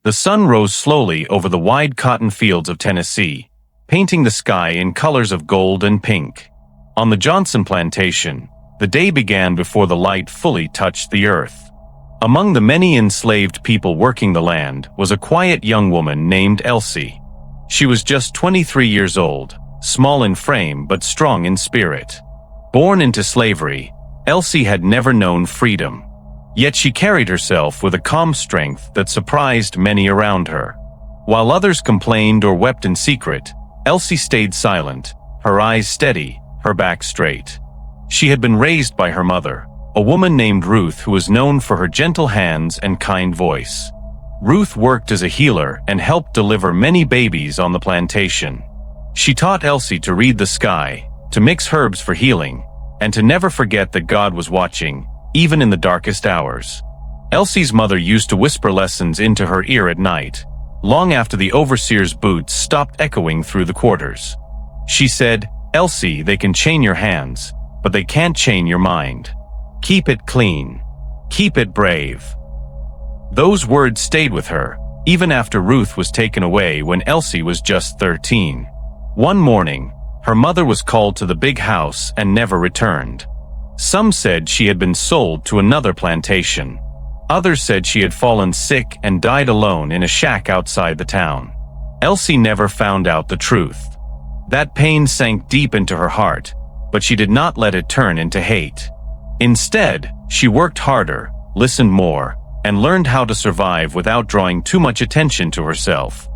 The sun rose slowly over the wide cotton fields of Tennessee, painting the sky in colors of gold and pink. On the Johnson plantation, the day began before the light fully touched the earth. Among the many enslaved people working the land was a quiet young woman named Elsie. She was just 23 years old, small in frame but strong in spirit. Born into slavery, Elsie had never known freedom. Yet she carried herself with a calm strength that surprised many around her. While others complained or wept in secret, Elsie stayed silent, her eyes steady, her back straight. She had been raised by her mother, a woman named Ruth who was known for her gentle hands and kind voice. Ruth worked as a healer and helped deliver many babies on the plantation. She taught Elsie to read the sky, to mix herbs for healing, and to never forget that God was watching, even in the darkest hours. Elsie's mother used to whisper lessons into her ear at night, long after the overseer's boots stopped echoing through the quarters. She said, "Elsie, they can chain your hands, but they can't chain your mind. Keep it clean. Keep it brave." Those words stayed with her, even after Ruth was taken away when Elsie was just 13. One morning, her mother was called to the big house and never returned. Some said she had been sold to another plantation. Others said she had fallen sick and died alone in a shack outside the town. Elsie never found out the truth. That pain sank deep into her heart, but she did not let it turn into hate. Instead, she worked harder, listened more, and learned how to survive without drawing too much attention to herself.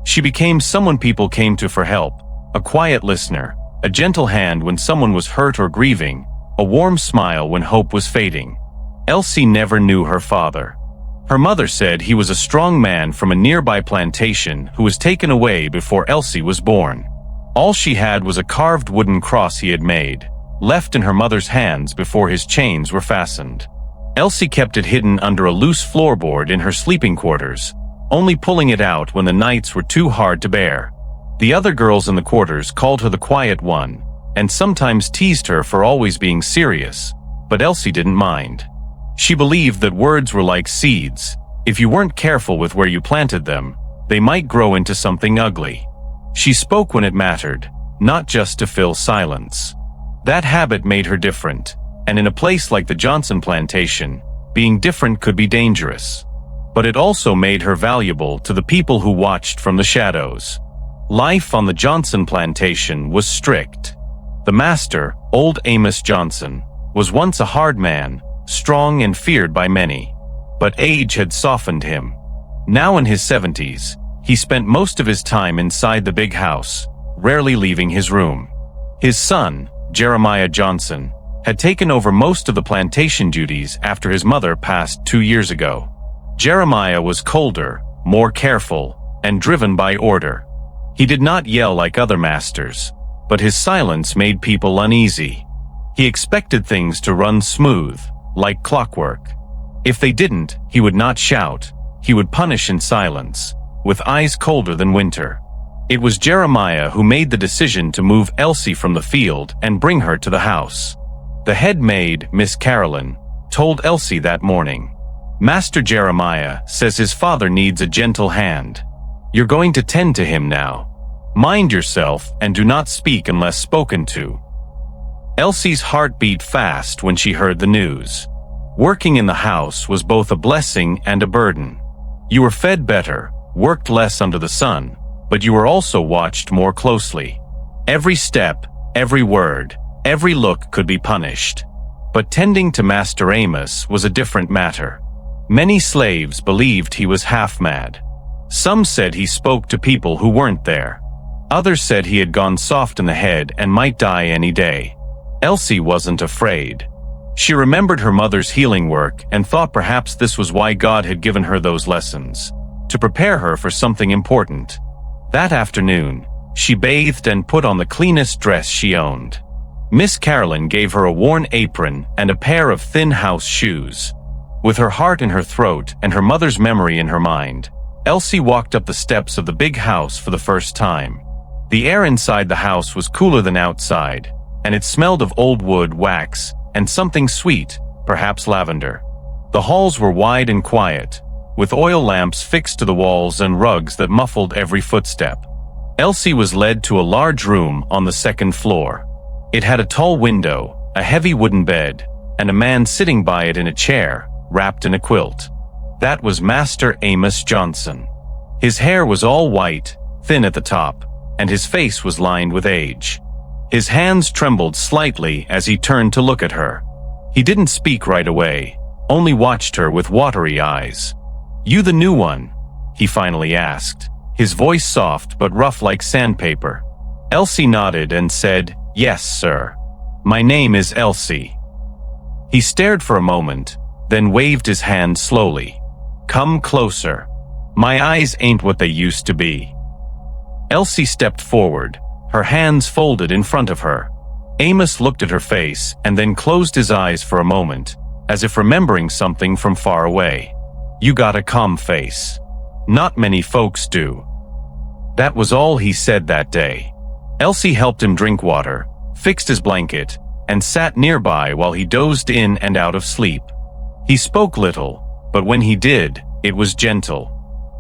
She became someone people came to for help, a quiet listener, a gentle hand when someone was hurt or grieving, a warm smile when hope was fading. Elsie never knew her father. Her mother said he was a strong man from a nearby plantation who was taken away before Elsie was born. All she had was a carved wooden cross he had made, left in her mother's hands before his chains were fastened. Elsie kept it hidden under a loose floorboard in her sleeping quarters, only pulling it out when the nights were too hard to bear. The other girls in the quarters called her the quiet one, and sometimes teased her for always being serious, but Elsie didn't mind. She believed that words were like seeds. If you weren't careful with where you planted them, they might grow into something ugly. She spoke when it mattered, not just to fill silence. That habit made her different, and in a place like the Johnson plantation, being different could be dangerous. But it also made her valuable to the people who watched from the shadows. Life on the Johnson plantation was strict. The master, old Amos Johnson, was once a hard man, strong and feared by many. But age had softened him. Now in his 70s, he spent most of his time inside the big house, rarely leaving his room. His son, Jeremiah Johnson, had taken over most of the plantation duties after his mother passed 2 years ago. Jeremiah was colder, more careful, and driven by order. He did not yell like other masters, but his silence made people uneasy. He expected things to run smooth, like clockwork. If they didn't, he would not shout. He would punish in silence, with eyes colder than winter. It was Jeremiah who made the decision to move Elsie from the field and bring her to the house. The head maid, Miss Carolyn, told Elsie that morning, "Master Jeremiah says his father needs a gentle hand. You're going to tend to him now. Mind yourself and do not speak unless spoken to." Elsie's heart beat fast when she heard the news. Working in the house was both a blessing and a burden. You were fed better, worked less under the sun, but you were also watched more closely. Every step, every word, every look could be punished. But tending to Master Amos was a different matter. Many slaves believed he was half-mad. Some said he spoke to people who weren't there. Others said he had gone soft in the head and might die any day. Elsie wasn't afraid. She remembered her mother's healing work and thought perhaps this was why God had given her those lessons, to prepare her for something important. That afternoon, she bathed and put on the cleanest dress she owned. Miss Carolyn gave her a worn apron and a pair of thin house shoes. With her heart in her throat and her mother's memory in her mind, Elsie walked up the steps of the big house for the first time. The air inside the house was cooler than outside, and it smelled of old wood, wax, and something sweet, perhaps lavender. The halls were wide and quiet, with oil lamps fixed to the walls and rugs that muffled every footstep. Elsie was led to a large room on the second floor. It had a tall window, a heavy wooden bed, and a man sitting by it in a chair, wrapped in a quilt. That was Master Amos Johnson. His hair was all white, thin at the top, and his face was lined with age. His hands trembled slightly as he turned to look at her. He didn't speak right away, only watched her with watery eyes. "You the new one?" he finally asked, his voice soft but rough like sandpaper. Elsie nodded and said, "Yes, sir. My name is Elsie." He stared for a moment, then waved his hand slowly. "Come closer. My eyes ain't what they used to be." Elsie stepped forward, her hands folded in front of her. Amos looked at her face and then closed his eyes for a moment, as if remembering something from far away. "You got a calm face. Not many folks do." That was all he said that day. Elsie helped him drink water, fixed his blanket, and sat nearby while he dozed in and out of sleep. He spoke little, but when he did, it was gentle.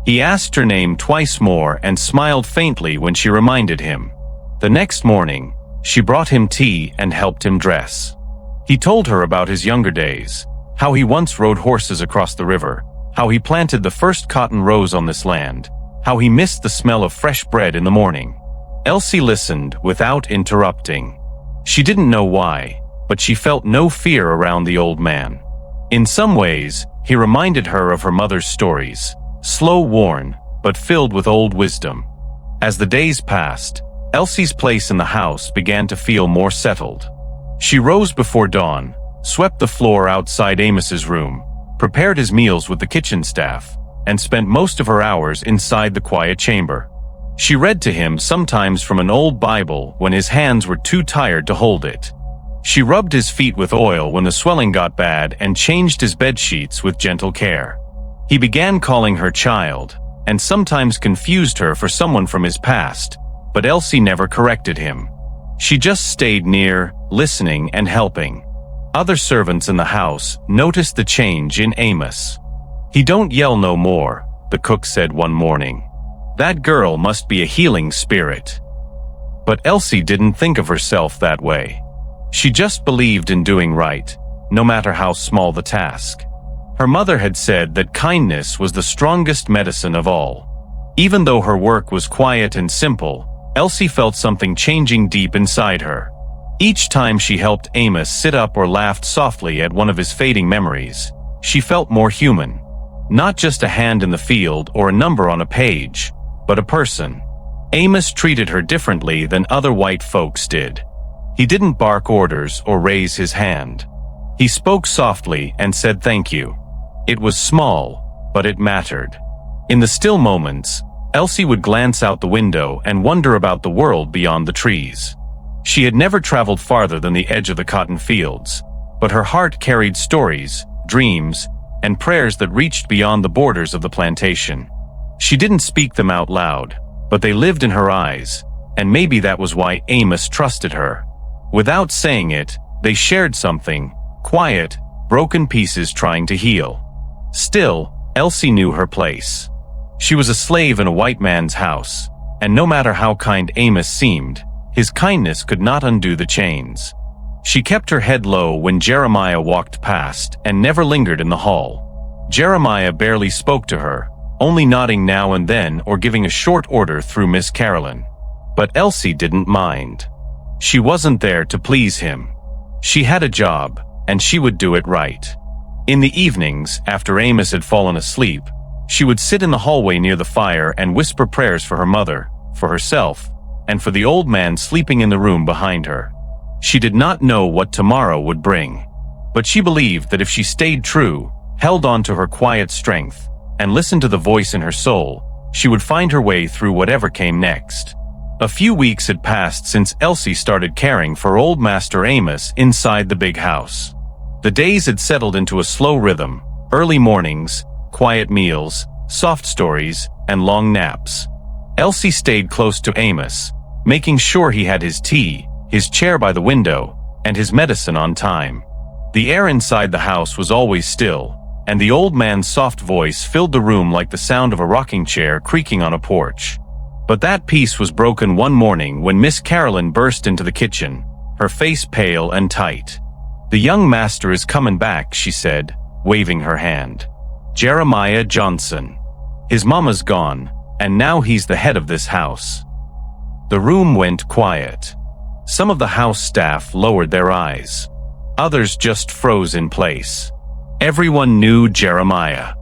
He asked her name twice more and smiled faintly when she reminded him. The next morning, she brought him tea and helped him dress. He told her about his younger days, how he once rode horses across the river, how he planted the first cotton rows on this land, how he missed the smell of fresh bread in the morning. Elsie listened without interrupting. She didn't know why, but she felt no fear around the old man. In some ways, he reminded her of her mother's stories, slow-worn, but filled with old wisdom. As the days passed, Elsie's place in the house began to feel more settled. She rose before dawn, swept the floor outside Amos's room, prepared his meals with the kitchen staff, and spent most of her hours inside the quiet chamber. She read to him sometimes from an old Bible when his hands were too tired to hold it. She rubbed his feet with oil when the swelling got bad and changed his bed sheets with gentle care. He began calling her child, and sometimes confused her for someone from his past, but Elsie never corrected him. She just stayed near, listening and helping. Other servants in the house noticed the change in Amos. "He don't yell no more," the cook said one morning. "That girl must be a healing spirit." But Elsie didn't think of herself that way. She just believed in doing right, no matter how small the task. Her mother had said that kindness was the strongest medicine of all. Even though her work was quiet and simple, Elsie felt something changing deep inside her. Each time she helped Amos sit up or laughed softly at one of his fading memories, she felt more human. Not just a hand in the field or a number on a page, but a person. Amos treated her differently than other white folks did. He didn't bark orders or raise his hand. He spoke softly and said thank you. It was small, but it mattered. In the still moments, Elsie would glance out the window and wonder about the world beyond the trees. She had never traveled farther than the edge of the cotton fields, but her heart carried stories, dreams, and prayers that reached beyond the borders of the plantation. She didn't speak them out loud, but they lived in her eyes, and maybe that was why Amos trusted her. Without saying it, they shared something, quiet, broken pieces trying to heal. Still, Elsie knew her place. She was a slave in a white man's house, and no matter how kind Amos seemed, his kindness could not undo the chains. She kept her head low when Jeremiah walked past and never lingered in the hall. Jeremiah barely spoke to her, only nodding now and then or giving a short order through Miss Carolyn. But Elsie didn't mind. She wasn't there to please him. She had a job, and she would do it right. In the evenings, after Amos had fallen asleep, she would sit in the hallway near the fire and whisper prayers for her mother, for herself, and for the old man sleeping in the room behind her. She did not know what tomorrow would bring, but she believed that if she stayed true, held on to her quiet strength, and listened to the voice in her soul, she would find her way through whatever came next. A few weeks had passed since Elsie started caring for old Master Amos inside the big house. The days had settled into a slow rhythm, early mornings, quiet meals, soft stories, and long naps. Elsie stayed close to Amos, making sure he had his tea, his chair by the window, and his medicine on time. The air inside the house was always still, and the old man's soft voice filled the room like the sound of a rocking chair creaking on a porch. But that peace was broken one morning when Miss Carolyn burst into the kitchen, her face pale and tight. "The young master is comin' back," she said, waving her hand. "Jeremiah Johnson. His mama's gone, and now he's the head of this house." The room went quiet. Some of the house staff lowered their eyes. Others just froze in place. Everyone knew Jeremiah.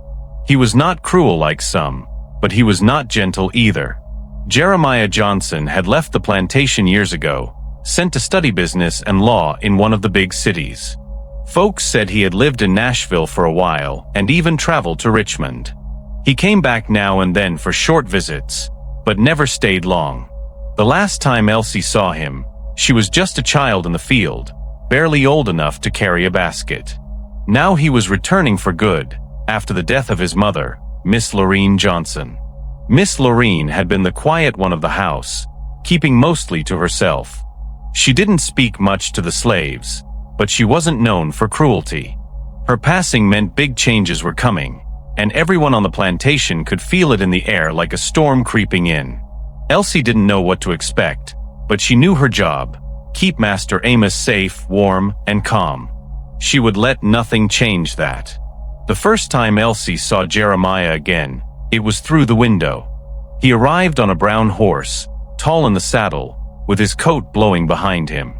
He was not cruel like some, but he was not gentle either. Jeremiah Johnson had left the plantation years ago, sent to study business and law in one of the big cities. Folks said he had lived in Nashville for a while and even traveled to Richmond. He came back now and then for short visits, but never stayed long. The last time Elsie saw him, she was just a child in the field, barely old enough to carry a basket. Now he was returning for good, after the death of his mother, Miss Lorene Johnson. Miss Lorene had been the quiet one of the house, keeping mostly to herself. She didn't speak much to the slaves, but she wasn't known for cruelty. Her passing meant big changes were coming, and everyone on the plantation could feel it in the air like a storm creeping in. Elsie didn't know what to expect, but she knew her job: keep Master Amos safe, warm, and calm. She would let nothing change that. The first time Elsie saw Jeremiah again, it was through the window. He arrived on a brown horse, tall in the saddle, with his coat blowing behind him.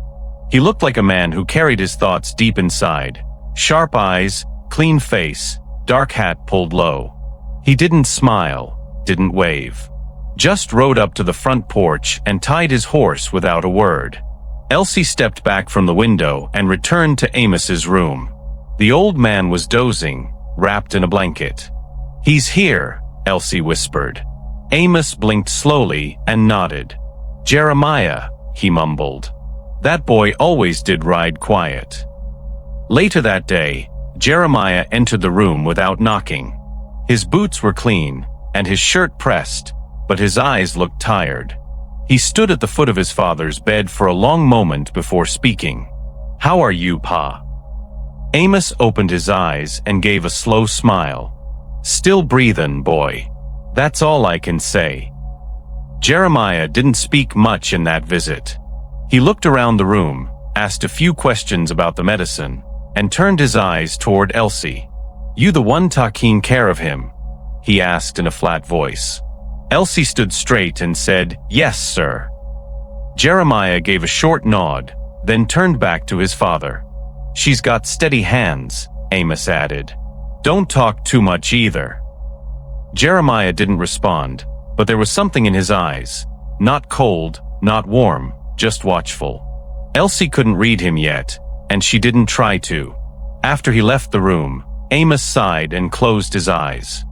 He looked like a man who carried his thoughts deep inside. Sharp eyes, clean face, dark hat pulled low. He didn't smile, didn't wave. Just rode up to the front porch and tied his horse without a word. Elsie stepped back from the window and returned to Amos's room. The old man was dozing, wrapped in a blanket. "He's here," Elsie whispered. Amos blinked slowly and nodded. "Jeremiah," he mumbled. That boy always did ride quiet. Later that day, Jeremiah entered the room without knocking. His boots were clean, and his shirt pressed, but his eyes looked tired. He stood at the foot of his father's bed for a long moment before speaking. "How are you, Pa?" Amos opened his eyes and gave a slow smile. "Still breathin', boy. That's all I can say." Jeremiah didn't speak much in that visit. He looked around the room, asked a few questions about the medicine, and turned his eyes toward Elsie. "You the one taking care of him?" he asked in a flat voice. Elsie stood straight and said, "Yes, sir." Jeremiah gave a short nod, then turned back to his father. "She's got steady hands," Amos added. "Don't talk too much either." Jeremiah didn't respond, but there was something in his eyes. Not cold, not warm, just watchful. Elsie couldn't read him yet, and she didn't try to. After he left the room, Amos sighed and closed his eyes.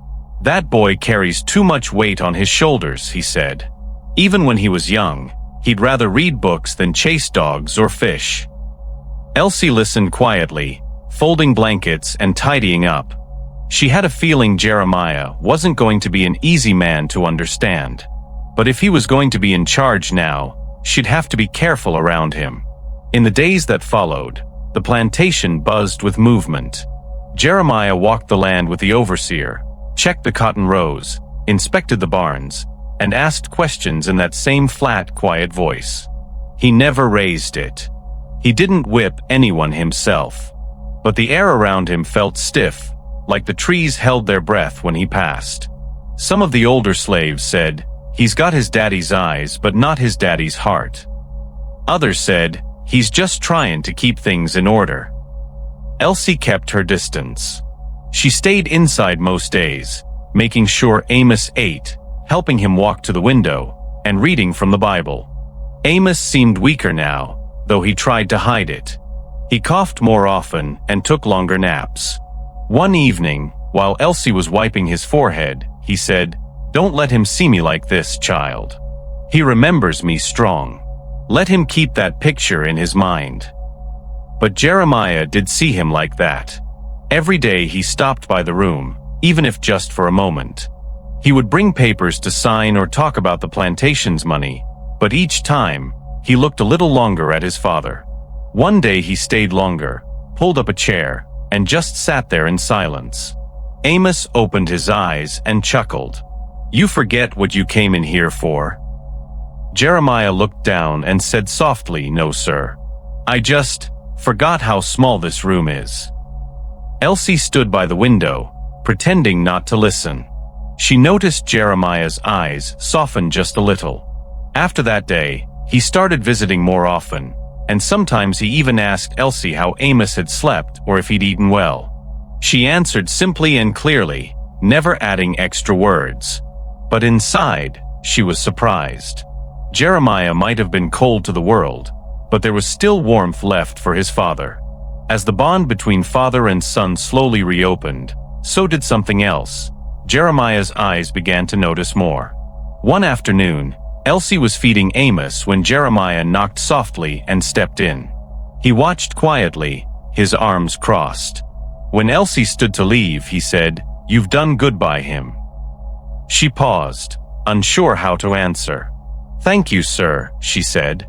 "That boy carries too much weight on his shoulders," he said. Even when he was young, he'd rather read books than chase dogs or fish. Elsie listened quietly, folding blankets and tidying up. She had a feeling Jeremiah wasn't going to be an easy man to understand. But if he was going to be in charge now, she'd have to be careful around him. In the days that followed, the plantation buzzed with movement. Jeremiah walked the land with the overseer, checked the cotton rows, inspected the barns, and asked questions in that same flat, quiet voice. He never raised it. He didn't whip anyone himself. But the air around him felt stiff, like the trees held their breath when he passed. Some of the older slaves said, "He's got his daddy's eyes, but not his daddy's heart." Others said, "He's just trying to keep things in order." Elsie kept her distance. She stayed inside most days, making sure Amos ate, helping him walk to the window, and reading from the Bible. Amos seemed weaker now, though he tried to hide it. He coughed more often and took longer naps. One evening, while Elsie was wiping his forehead, he said, "Don't let him see me like this, child. He remembers me strong. Let him keep that picture in his mind." But Jeremiah did see him like that. Every day he stopped by the room, even if just for a moment. He would bring papers to sign or talk about the plantation's money, but each time, he looked a little longer at his father. One day he stayed longer, pulled up a chair, and just sat there in silence. Amos opened his eyes and chuckled. "You forget what you came in here for." Jeremiah looked down and said softly, "No, sir. I just forgot how small this room is." Elsie stood by the window, pretending not to listen. She noticed Jeremiah's eyes soften just a little. After that day, he started visiting more often, and sometimes he even asked Elsie how Amos had slept or if he'd eaten well. She answered simply and clearly, never adding extra words. But inside, she was surprised. Jeremiah might have been cold to the world, but there was still warmth left for his father. As the bond between father and son slowly reopened, so did something else. Jeremiah's eyes began to notice more. One afternoon, Elsie was feeding Amos when Jeremiah knocked softly and stepped in. He watched quietly, his arms crossed. When Elsie stood to leave, he said, "You've done good by him." She paused, unsure how to answer. "Thank you, sir," she said.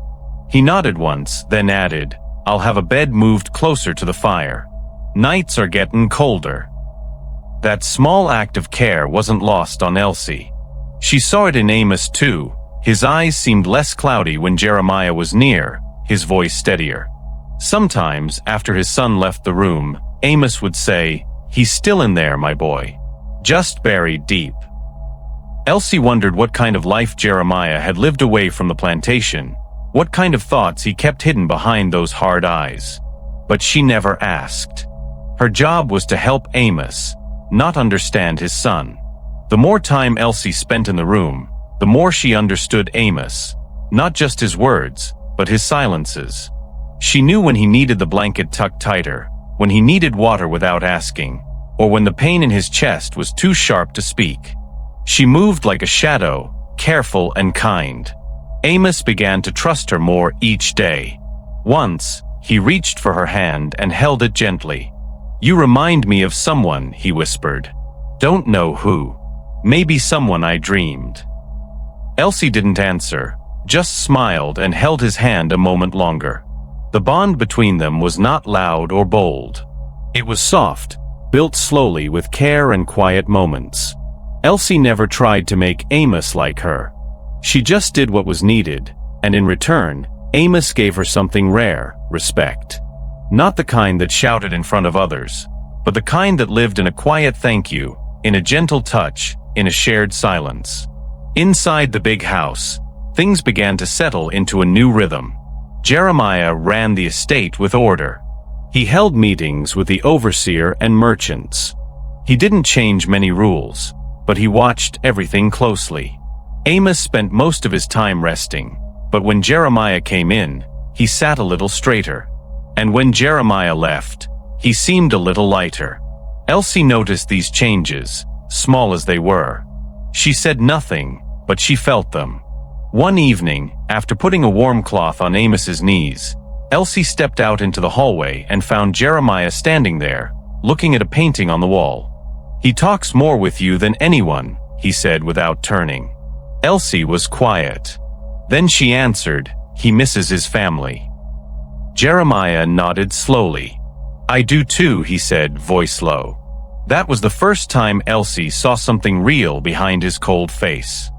He nodded once, then added, "I'll have a bed moved closer to the fire. Nights are getting colder." That small act of care wasn't lost on Elsie. She saw it in Amos too. His eyes seemed less cloudy when Jeremiah was near, his voice steadier. Sometimes, after his son left the room, Amos would say, "He's still in there, my boy. Just buried deep." Elsie wondered what kind of life Jeremiah had lived away from the plantation, what kind of thoughts he kept hidden behind those hard eyes. But she never asked. Her job was to help Amos, not understand his son. The more time Elsie spent in the room, the more she understood Amos, not just his words, but his silences. She knew when he needed the blanket tucked tighter, when he needed water without asking, or when the pain in his chest was too sharp to speak. She moved like a shadow, careful and kind. Amos began to trust her more each day. Once, he reached for her hand and held it gently. "You remind me of someone," he whispered. "Don't know who. Maybe someone I dreamed." Elsie didn't answer, just smiled and held his hand a moment longer. The bond between them was not loud or bold. It was soft, built slowly with care and quiet moments. Elsie never tried to make Amos like her. She just did what was needed, and in return, Amos gave her something rare, respect. Not the kind that shouted in front of others, but the kind that lived in a quiet thank you, in a gentle touch, in a shared silence. Inside the big house, things began to settle into a new rhythm. Jeremiah ran the estate with order. He held meetings with the overseer and merchants. He didn't change many rules, but he watched everything closely. Amos spent most of his time resting, but when Jeremiah came in, he sat a little straighter. And when Jeremiah left, he seemed a little lighter. Elsie noticed these changes, small as they were. She said nothing, but she felt them. One evening, after putting a warm cloth on Amos's knees, Elsie stepped out into the hallway and found Jeremiah standing there, looking at a painting on the wall. "He talks more with you than anyone," he said without turning. Elsie was quiet. Then she answered, "He misses his family." Jeremiah nodded slowly. "I do too," he said, voice low. That was the first time Elsie saw something real behind his cold face.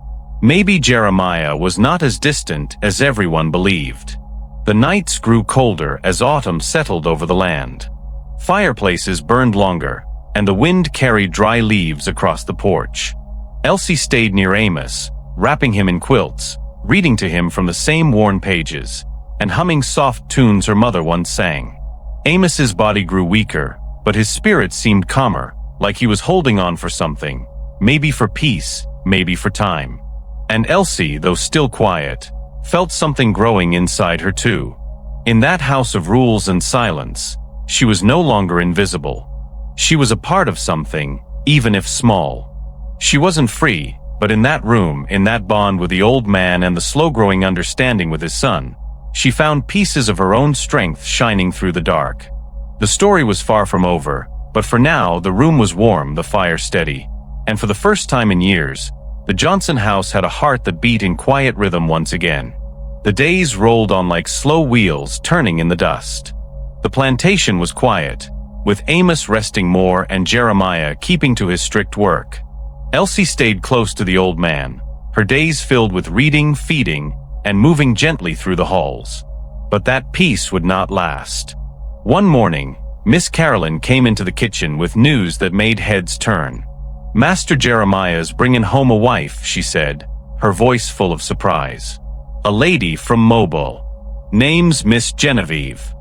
Maybe Jeremiah was not as distant as everyone believed. The nights grew colder as autumn settled over the land. Fireplaces burned longer, and the wind carried dry leaves across the porch. Elsie stayed near Amos, wrapping him in quilts, reading to him from the same worn pages, and humming soft tunes her mother once sang. Amos's body grew weaker, but his spirit seemed calmer, like he was holding on for something, maybe for peace, maybe for time. And Elsie, though still quiet, felt something growing inside her too. In that house of rules and silence, she was no longer invisible. She was a part of something, even if small. She wasn't free, but in that room, in that bond with the old man and the slow-growing understanding with his son, she found pieces of her own strength shining through the dark. The story was far from over, but for now the room was warm, the fire steady, and for the first time in years, the Johnson house had a heart that beat in quiet rhythm once again. The days rolled on like slow wheels turning in the dust. The plantation was quiet, with Amos resting more and Jeremiah keeping to his strict work. Elsie stayed close to the old man, her days filled with reading, feeding, and moving gently through the halls. But that peace would not last. One morning, Miss Carolyn came into the kitchen with news that made heads turn. "Master Jeremiah's bringin' home a wife," she said, her voice full of surprise. "A lady from Mobile. Name's Miss Genevieve."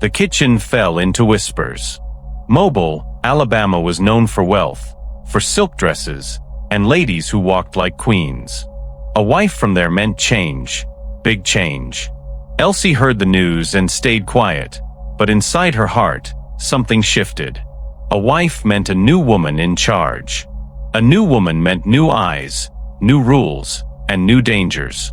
The kitchen fell into whispers. Mobile, Alabama was known for wealth, for silk dresses, and ladies who walked like queens. A wife from there meant change, big change. Elsie heard the news and stayed quiet, but inside her heart, something shifted. A wife meant a new woman in charge. A new woman meant new eyes, new rules, and new dangers.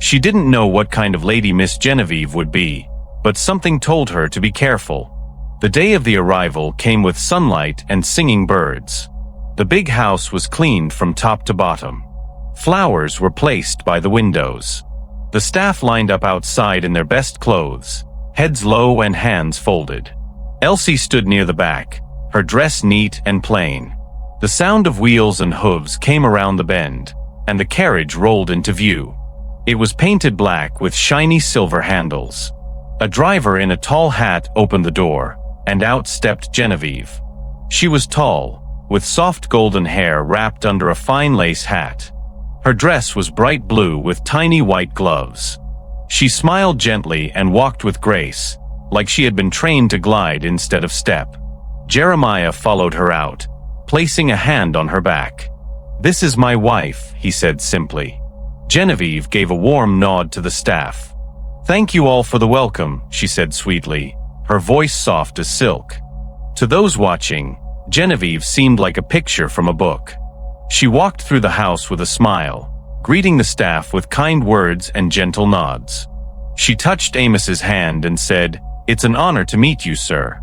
She didn't know what kind of lady Miss Genevieve would be, but something told her to be careful. The day of the arrival came with sunlight and singing birds. The big house was cleaned from top to bottom. Flowers were placed by the windows. The staff lined up outside in their best clothes, heads low and hands folded. Elsie stood near the back, her dress neat and plain. The sound of wheels and hooves came around the bend, and the carriage rolled into view. It was painted black with shiny silver handles. A driver in a tall hat opened the door, and out stepped Genevieve. She was tall, with soft golden hair wrapped under a fine lace hat. Her dress was bright blue with tiny white gloves. She smiled gently and walked with grace, like she had been trained to glide instead of step. Jeremiah followed her out, placing a hand on her back. "This is my wife," he said simply. Genevieve gave a warm nod to the staff. "Thank you all for the welcome," she said sweetly, her voice soft as silk. To those watching, Genevieve seemed like a picture from a book. She walked through the house with a smile, greeting the staff with kind words and gentle nods. She touched Amos's hand and said, "It's an honor to meet you, sir."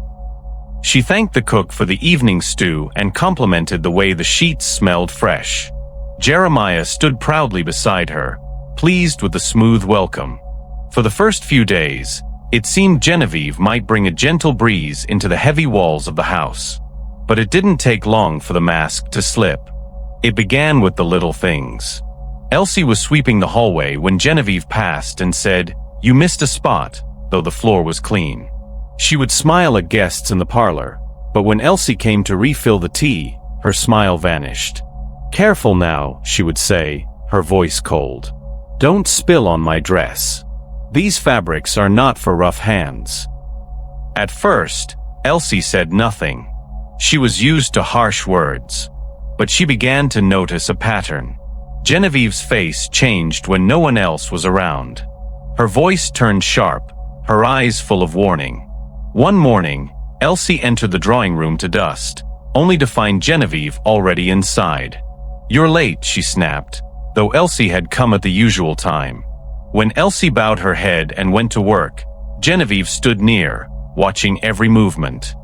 She thanked the cook for the evening stew and complimented the way the sheets smelled fresh. Jeremiah stood proudly beside her, pleased with the smooth welcome. For the first few days, it seemed Genevieve might bring a gentle breeze into the heavy walls of the house. But it didn't take long for the mask to slip. It began with the little things. Elsie was sweeping the hallway when Genevieve passed and said, "You missed a spot," though the floor was clean. She would smile at guests in the parlor, but when Elsie came to refill the tea, her smile vanished. "Careful now," she would say, her voice cold. "Don't spill on my dress. These fabrics are not for rough hands." At first, Elsie said nothing. She was used to harsh words. But she began to notice a pattern. Genevieve's face changed when no one else was around. Her voice turned sharp, her eyes full of warning. One morning, Elsie entered the drawing room to dust, only to find Genevieve already inside. "You're late," she snapped, though Elsie had come at the usual time. When Elsie bowed her head and went to work, Genevieve stood near, watching every movement.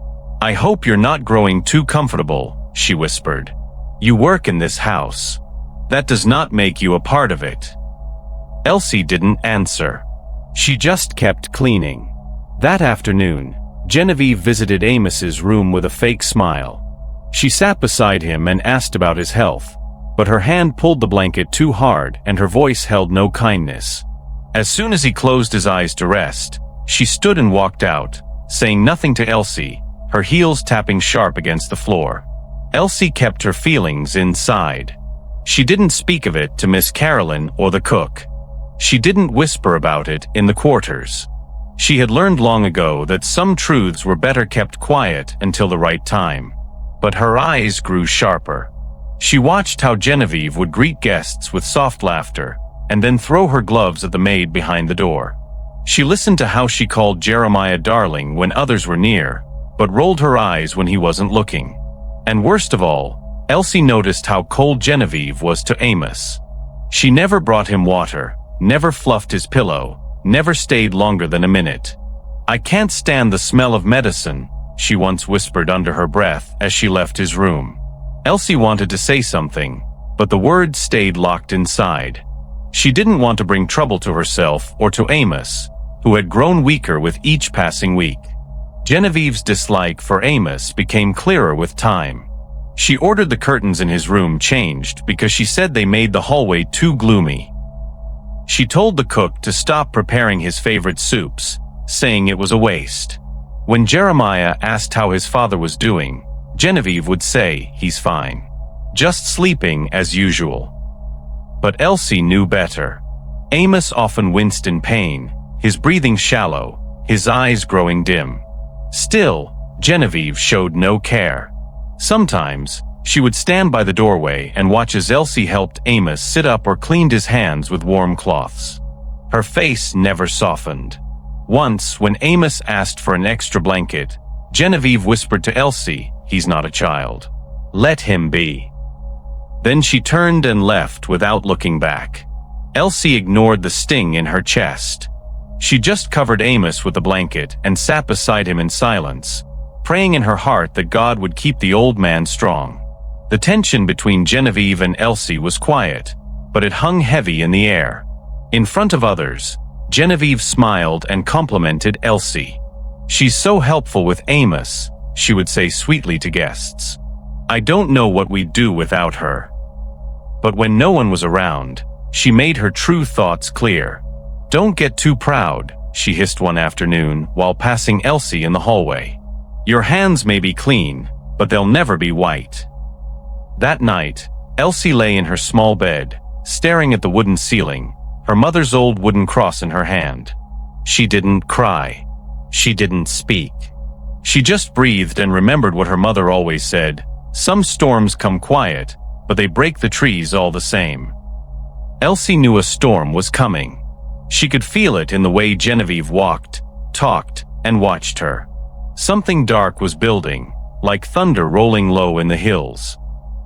"I hope you're not growing too comfortable," she whispered. "You work in this house. That does not make you a part of it." Elsie didn't answer. She just kept cleaning. That afternoon, Genevieve visited Amos's room with a fake smile. She sat beside him and asked about his health, but her hand pulled the blanket too hard and her voice held no kindness. As soon as he closed his eyes to rest, she stood and walked out, saying nothing to Elsie, her heels tapping sharp against the floor. Elsie kept her feelings inside. She didn't speak of it to Miss Carolyn or the cook. She didn't whisper about it in the quarters. She had learned long ago that some truths were better kept quiet until the right time. But her eyes grew sharper. She watched how Genevieve would greet guests with soft laughter, and then throw her gloves at the maid behind the door. She listened to how she called Jeremiah darling when others were near, but rolled her eyes when he wasn't looking. And worst of all, Elsie noticed how cold Genevieve was to Amos. She never brought him water, never fluffed his pillow, never stayed longer than a minute. "I can't stand the smell of medicine," she once whispered under her breath as she left his room. Elsie wanted to say something, but the words stayed locked inside. She didn't want to bring trouble to herself or to Amos, who had grown weaker with each passing week. Genevieve's dislike for Amos became clearer with time. She ordered the curtains in his room changed because she said they made the hallway too gloomy. She told the cook to stop preparing his favorite soups, saying it was a waste. When Jeremiah asked how his father was doing, Genevieve would say he's fine, just sleeping as usual. But Elsie knew better. Amos often winced in pain, his breathing shallow, his eyes growing dim. Still, Genevieve showed no care. Sometimes, she would stand by the doorway and watch as Elsie helped Amos sit up or cleaned his hands with warm cloths. Her face never softened. Once, when Amos asked for an extra blanket, Genevieve whispered to Elsie, "He's not a child. Let him be." Then she turned and left without looking back. Elsie ignored the sting in her chest. She just covered Amos with a blanket and sat beside him in silence, praying in her heart that God would keep the old man strong. The tension between Genevieve and Elsie was quiet, but it hung heavy in the air. In front of others, Genevieve smiled and complimented Elsie. "She's so helpful with Amos," she would say sweetly to guests. "I don't know what we'd do without her." But when no one was around, she made her true thoughts clear. "Don't get too proud," she hissed one afternoon while passing Elsie in the hallway. "Your hands may be clean, but they'll never be white." That night, Elsie lay in her small bed, staring at the wooden ceiling, her mother's old wooden cross in her hand. She didn't cry. She didn't speak. She just breathed and remembered what her mother always said: "Some storms come quiet, but they break the trees all the same." Elsie knew a storm was coming. She could feel it in the way Genevieve walked, talked, and watched her. Something dark was building, like thunder rolling low in the hills.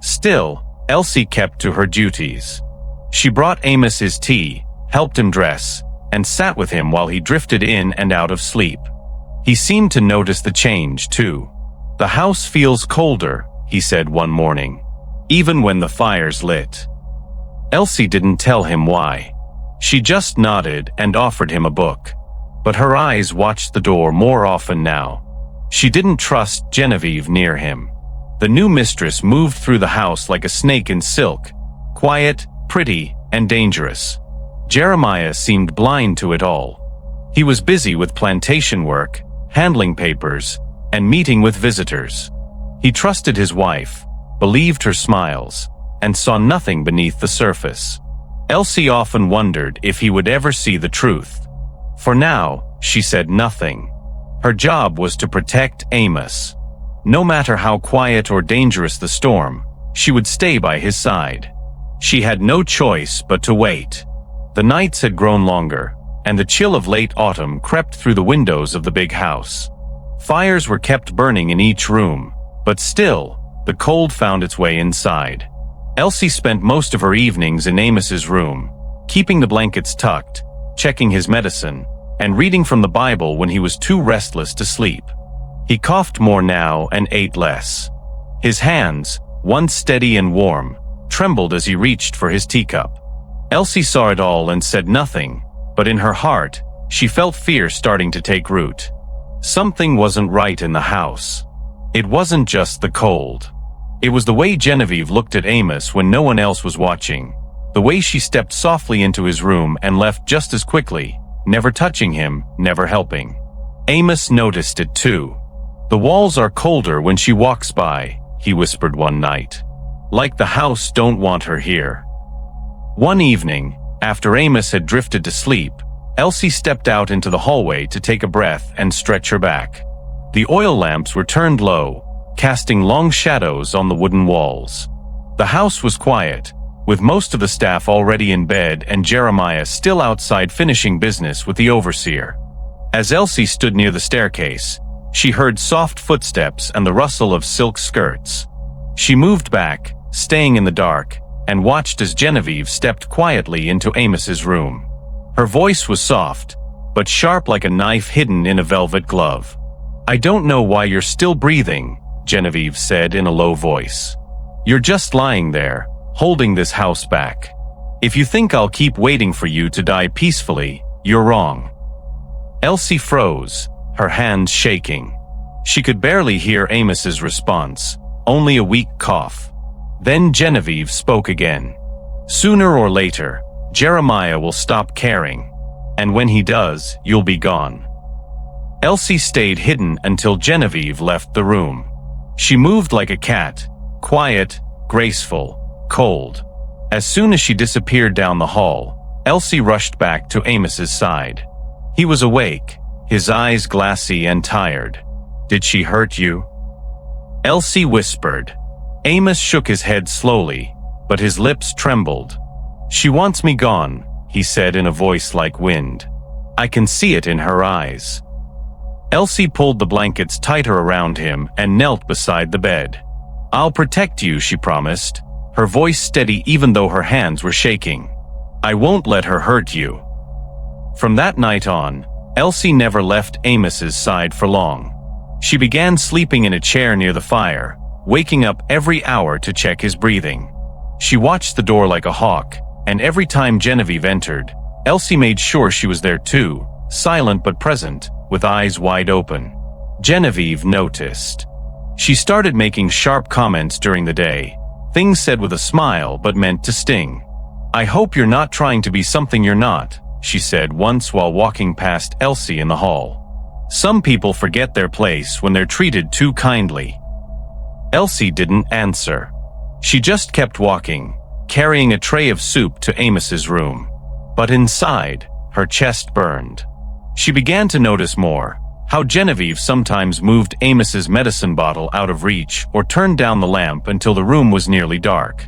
Still, Elsie kept to her duties. She brought Amos his tea, helped him dress, and sat with him while he drifted in and out of sleep. He seemed to notice the change, too. "The house feels colder," he said one morning, "even when the fire's lit." Elsie didn't tell him why. She just nodded and offered him a book. But her eyes watched the door more often now. She didn't trust Genevieve near him. The new mistress moved through the house like a snake in silk, quiet, pretty, and dangerous. Jeremiah seemed blind to it all. He was busy with plantation work, handling papers, and meeting with visitors. He trusted his wife, believed her smiles, and saw nothing beneath the surface. Elsie often wondered if he would ever see the truth. For now, she said nothing. Her job was to protect Amos. No matter how quiet or dangerous the storm, she would stay by his side. She had no choice but to wait. The nights had grown longer, and the chill of late autumn crept through the windows of the big house. Fires were kept burning in each room, but still, the cold found its way inside. Elsie spent most of her evenings in Amos's room, keeping the blankets tucked, checking his medicine, and reading from the Bible when he was too restless to sleep. He coughed more now and ate less. His hands, once steady and warm, trembled as he reached for his teacup. Elsie saw it all and said nothing, but in her heart, she felt fear starting to take root. Something wasn't right in the house. It wasn't just the cold. It was the way Genevieve looked at Amos when no one else was watching, the way she stepped softly into his room and left just as quickly, never touching him, never helping. Amos noticed it too. "The walls are colder when she walks by," he whispered one night. "Like the house don't want her here." One evening, after Amos had drifted to sleep, Elsie stepped out into the hallway to take a breath and stretch her back. The oil lamps were turned low, casting long shadows on the wooden walls. The house was quiet, with most of the staff already in bed and Jeremiah still outside finishing business with the overseer. As Elsie stood near the staircase, she heard soft footsteps and the rustle of silk skirts. She moved back, staying in the dark, and watched as Genevieve stepped quietly into Amos's room. Her voice was soft, but sharp like a knife hidden in a velvet glove. "I don't know why you're still breathing," Genevieve said in a low voice. "You're just lying there, holding this house back. If you think I'll keep waiting for you to die peacefully, you're wrong." Elsie froze, her hands shaking. She could barely hear Amos's response, only a weak cough. Then Genevieve spoke again. "Sooner or later, Jeremiah will stop caring. And when he does, you'll be gone." Elsie stayed hidden until Genevieve left the room. She moved like a cat, quiet, graceful, cold. As soon as she disappeared down the hall, Elsie rushed back to Amos's side. He was awake, his eyes glassy and tired. "Did she hurt you?" Elsie whispered. Amos shook his head slowly, but his lips trembled. "She wants me gone," he said in a voice like wind. "I can see it in her eyes." Elsie pulled the blankets tighter around him and knelt beside the bed. "I'll protect you," she promised, her voice steady even though her hands were shaking. "I won't let her hurt you." From that night on, Elsie never left Amos's side for long. She began sleeping in a chair near the fire, waking up every hour to check his breathing. She watched the door like a hawk, and every time Genevieve entered, Elsie made sure she was there too, silent but present, with eyes wide open. Genevieve noticed. She started making sharp comments during the day, things said with a smile but meant to sting. "I hope you're not trying to be something you're not," she said once while walking past Elsie in the hall. "Some people forget their place when they're treated too kindly." Elsie didn't answer. She just kept walking, carrying a tray of soup to Amos's room. But inside, her chest burned. She began to notice more, how Genevieve sometimes moved Amos's medicine bottle out of reach or turned down the lamp until the room was nearly dark.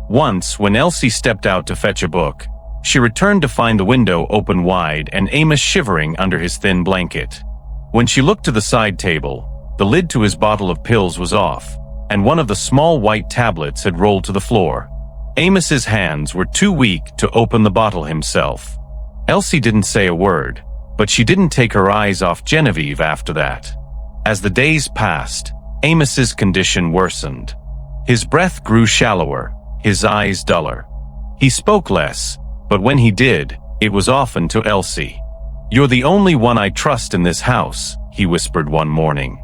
Once, when Elsie stepped out to fetch a book, she returned to find the window open wide and Amos shivering under his thin blanket. When she looked to the side table, the lid to his bottle of pills was off, and one of the small white tablets had rolled to the floor. Amos's hands were too weak to open the bottle himself. Elsie didn't say a word, but she didn't take her eyes off Genevieve after that. As the days passed, Amos's condition worsened. His breath grew shallower, his eyes duller. He spoke less, but when he did, it was often to Elsie. "You're the only one I trust in this house," he whispered one morning.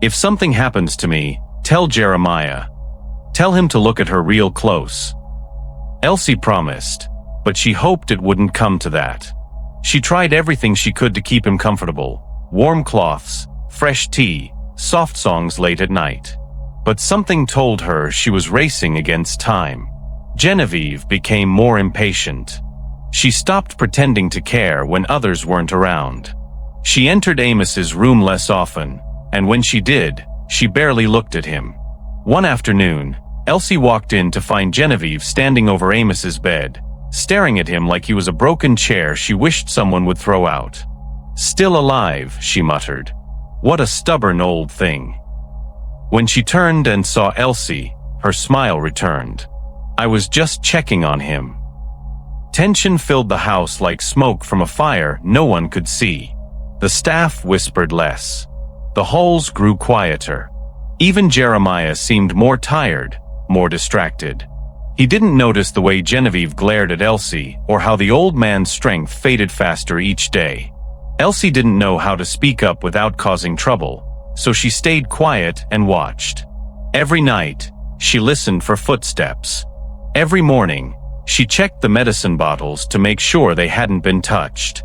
"If something happens to me, tell Jeremiah. Tell him to look at her real close." Elsie promised, but she hoped it wouldn't come to that. She tried everything she could to keep him comfortable: warm cloths, fresh tea, soft songs late at night. But something told her she was racing against time. Genevieve became more impatient. She stopped pretending to care when others weren't around. She entered Amos's room less often, and when she did, she barely looked at him. One afternoon, Elsie walked in to find Genevieve standing over Amos's bed, staring at him like he was a broken chair she wished someone would throw out. "Still alive," she muttered. "What a stubborn old thing." When she turned and saw Elsie, her smile returned. "I was just checking on him." Tension filled the house like smoke from a fire no one could see. The staff whispered less. The halls grew quieter. Even Jeremiah seemed more tired, more distracted. He didn't notice the way Genevieve glared at Elsie or how the old man's strength faded faster each day. Elsie didn't know how to speak up without causing trouble, so she stayed quiet and watched. Every night, she listened for footsteps. Every morning, she checked the medicine bottles to make sure they hadn't been touched.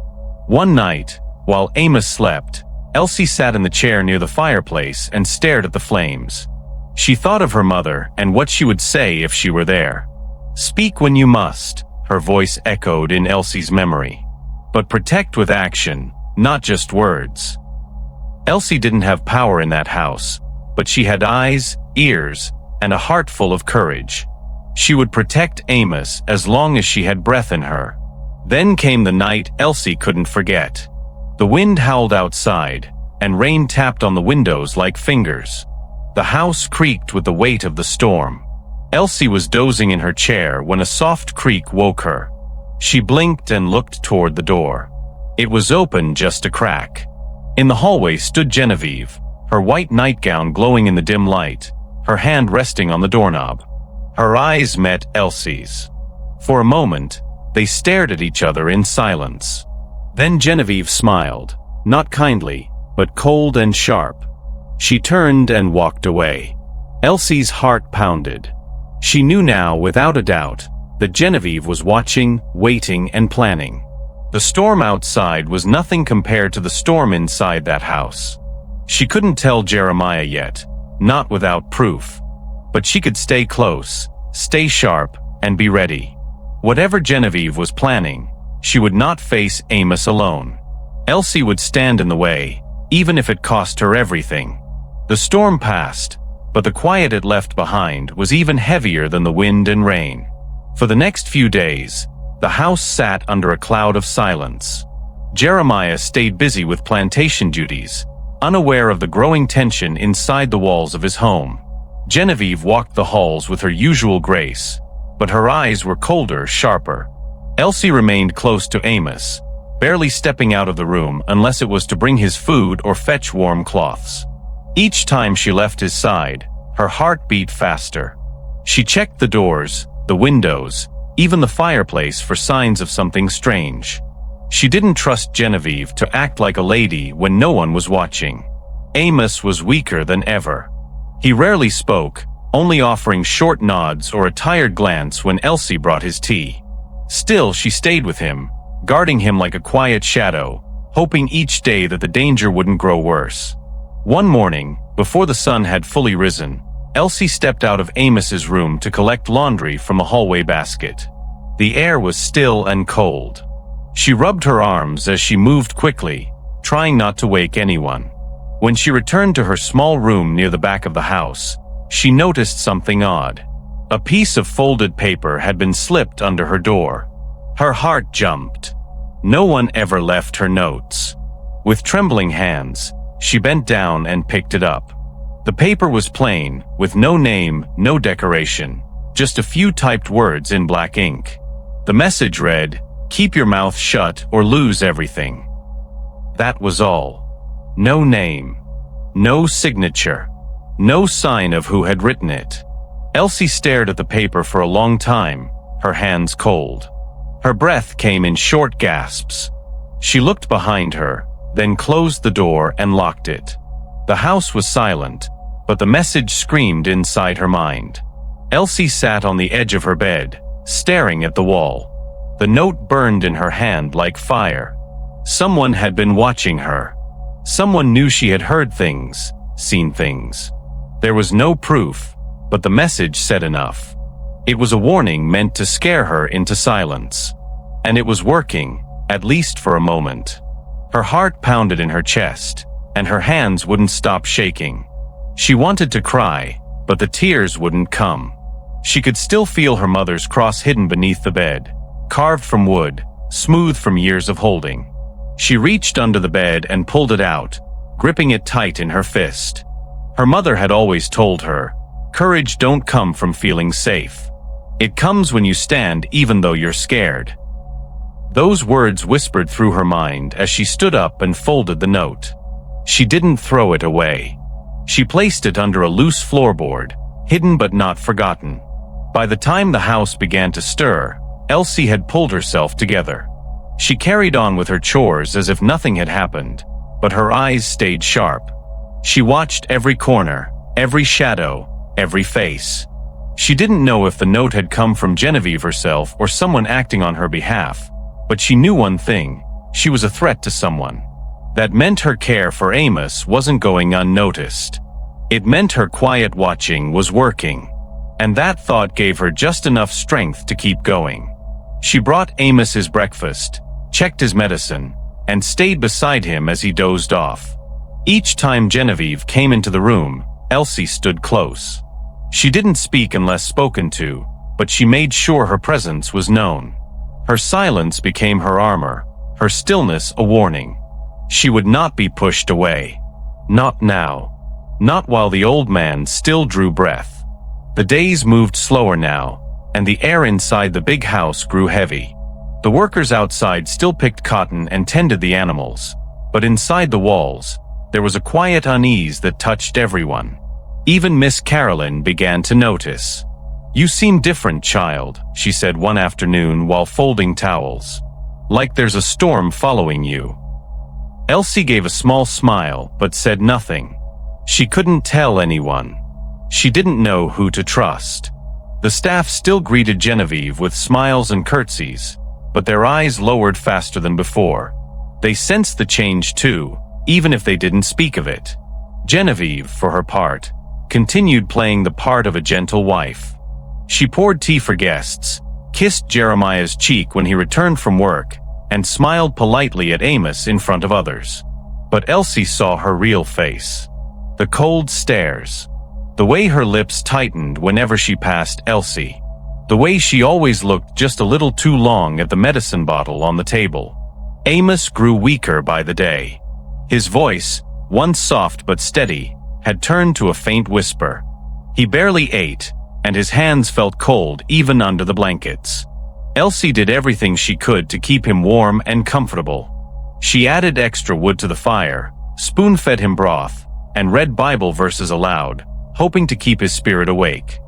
One night, while Amos slept, Elsie sat in the chair near the fireplace and stared at the flames. She thought of her mother and what she would say if she were there. "Speak when you must," her voice echoed in Elsie's memory. "But protect with action, not just words." Elsie didn't have power in that house, but she had eyes, ears, and a heart full of courage. She would protect Amos as long as she had breath in her. Then came the night Elsie couldn't forget. The wind howled outside, and rain tapped on the windows like fingers. The house creaked with the weight of the storm. Elsie was dozing in her chair when a soft creak woke her. She blinked and looked toward the door. It was open just a crack. In the hallway stood Genevieve, her white nightgown glowing in the dim light, her hand resting on the doorknob. Her eyes met Elsie's. For a moment, they stared at each other in silence. Then Genevieve smiled, not kindly, but cold and sharp. She turned and walked away. Elsie's heart pounded. She knew now, without a doubt, that Genevieve was watching, waiting, and planning. The storm outside was nothing compared to the storm inside that house. She couldn't tell Jeremiah yet, not without proof. But she could stay close, stay sharp, and be ready. Whatever Genevieve was planning, she would not face Amos alone. Elsie would stand in the way, even if it cost her everything. The storm passed, but the quiet it left behind was even heavier than the wind and rain. For the next few days, the house sat under a cloud of silence. Jeremiah stayed busy with plantation duties, unaware of the growing tension inside the walls of his home. Genevieve walked the halls with her usual grace, but her eyes were colder, sharper. Elsie remained close to Amos, barely stepping out of the room unless it was to bring his food or fetch warm cloths. Each time she left his side, her heart beat faster. She checked the doors, the windows, even the fireplace for signs of something strange. She didn't trust Genevieve to act like a lady when no one was watching. Amos was weaker than ever. He rarely spoke, only offering short nods or a tired glance when Elsie brought his tea. Still, she stayed with him, guarding him like a quiet shadow, hoping each day that the danger wouldn't grow worse. One morning, before the sun had fully risen, Elsie stepped out of Amos's room to collect laundry from a hallway basket. The air was still and cold. She rubbed her arms as she moved quickly, trying not to wake anyone. When she returned to her small room near the back of the house, she noticed something odd. A piece of folded paper had been slipped under her door. Her heart jumped. No one ever left her notes. With trembling hands, she bent down and picked it up. The paper was plain, with no name, no decoration, just a few typed words in black ink. The message read, "Keep your mouth shut or lose everything." That was all. No name, no signature, no sign of who had written it. Elsie stared at the paper for a long time, her hands cold. Her breath came in short gasps. She looked behind her, then closed the door and locked it. The house was silent, but the message screamed inside her mind. Elsie sat on the edge of her bed, staring at the wall. The note burned in her hand like fire. Someone had been watching her. Someone knew she had heard things, seen things. There was no proof, but the message said enough. It was a warning meant to scare her into silence. And it was working, at least for a moment. Her heart pounded in her chest, and her hands wouldn't stop shaking. She wanted to cry, but the tears wouldn't come. She could still feel her mother's cross hidden beneath the bed, carved from wood, smooth from years of holding. She reached under the bed and pulled it out, gripping it tight in her fist. Her mother had always told her, "Courage don't come from feeling safe. It comes when you stand even though you're scared." Those words whispered through her mind as she stood up and folded the note. She didn't throw it away. She placed it under a loose floorboard, hidden but not forgotten. By the time the house began to stir, Elsie had pulled herself together. She carried on with her chores as if nothing had happened, but her eyes stayed sharp. She watched every corner, every shadow, every face. She didn't know if the note had come from Genevieve herself or someone acting on her behalf, but she knew one thing: she was a threat to someone. That meant her care for Amos wasn't going unnoticed. It meant her quiet watching was working. And that thought gave her just enough strength to keep going. She brought Amos his breakfast, checked his medicine, and stayed beside him as he dozed off. Each time Genevieve came into the room, Elsie stood close. She didn't speak unless spoken to, but she made sure her presence was known. Her silence became her armor, her stillness a warning. She would not be pushed away. Not now. Not while the old man still drew breath. The days moved slower now, and the air inside the big house grew heavy. The workers outside still picked cotton and tended the animals, but inside the walls, there was a quiet unease that touched everyone. Even Miss Carolyn began to notice. "You seem different, child," she said one afternoon while folding towels. "Like there's a storm following you." Elsie gave a small smile but said nothing. She couldn't tell anyone. She didn't know who to trust. The staff still greeted Genevieve with smiles and curtsies, but their eyes lowered faster than before. They sensed the change too, even if they didn't speak of it. Genevieve, for her part, continued playing the part of a gentle wife. She poured tea for guests, kissed Jeremiah's cheek when he returned from work, and smiled politely at Amos in front of others. But Elsie saw her real face. The cold stares. The way her lips tightened whenever she passed Elsie. The way she always looked just a little too long at the medicine bottle on the table. Amos grew weaker by the day. His voice, once soft but steady, had turned to a faint whisper. He barely ate, and his hands felt cold even under the blankets. Elsie did everything she could to keep him warm and comfortable. She added extra wood to the fire, spoon-fed him broth, and read Bible verses aloud, hoping to keep his spirit awake.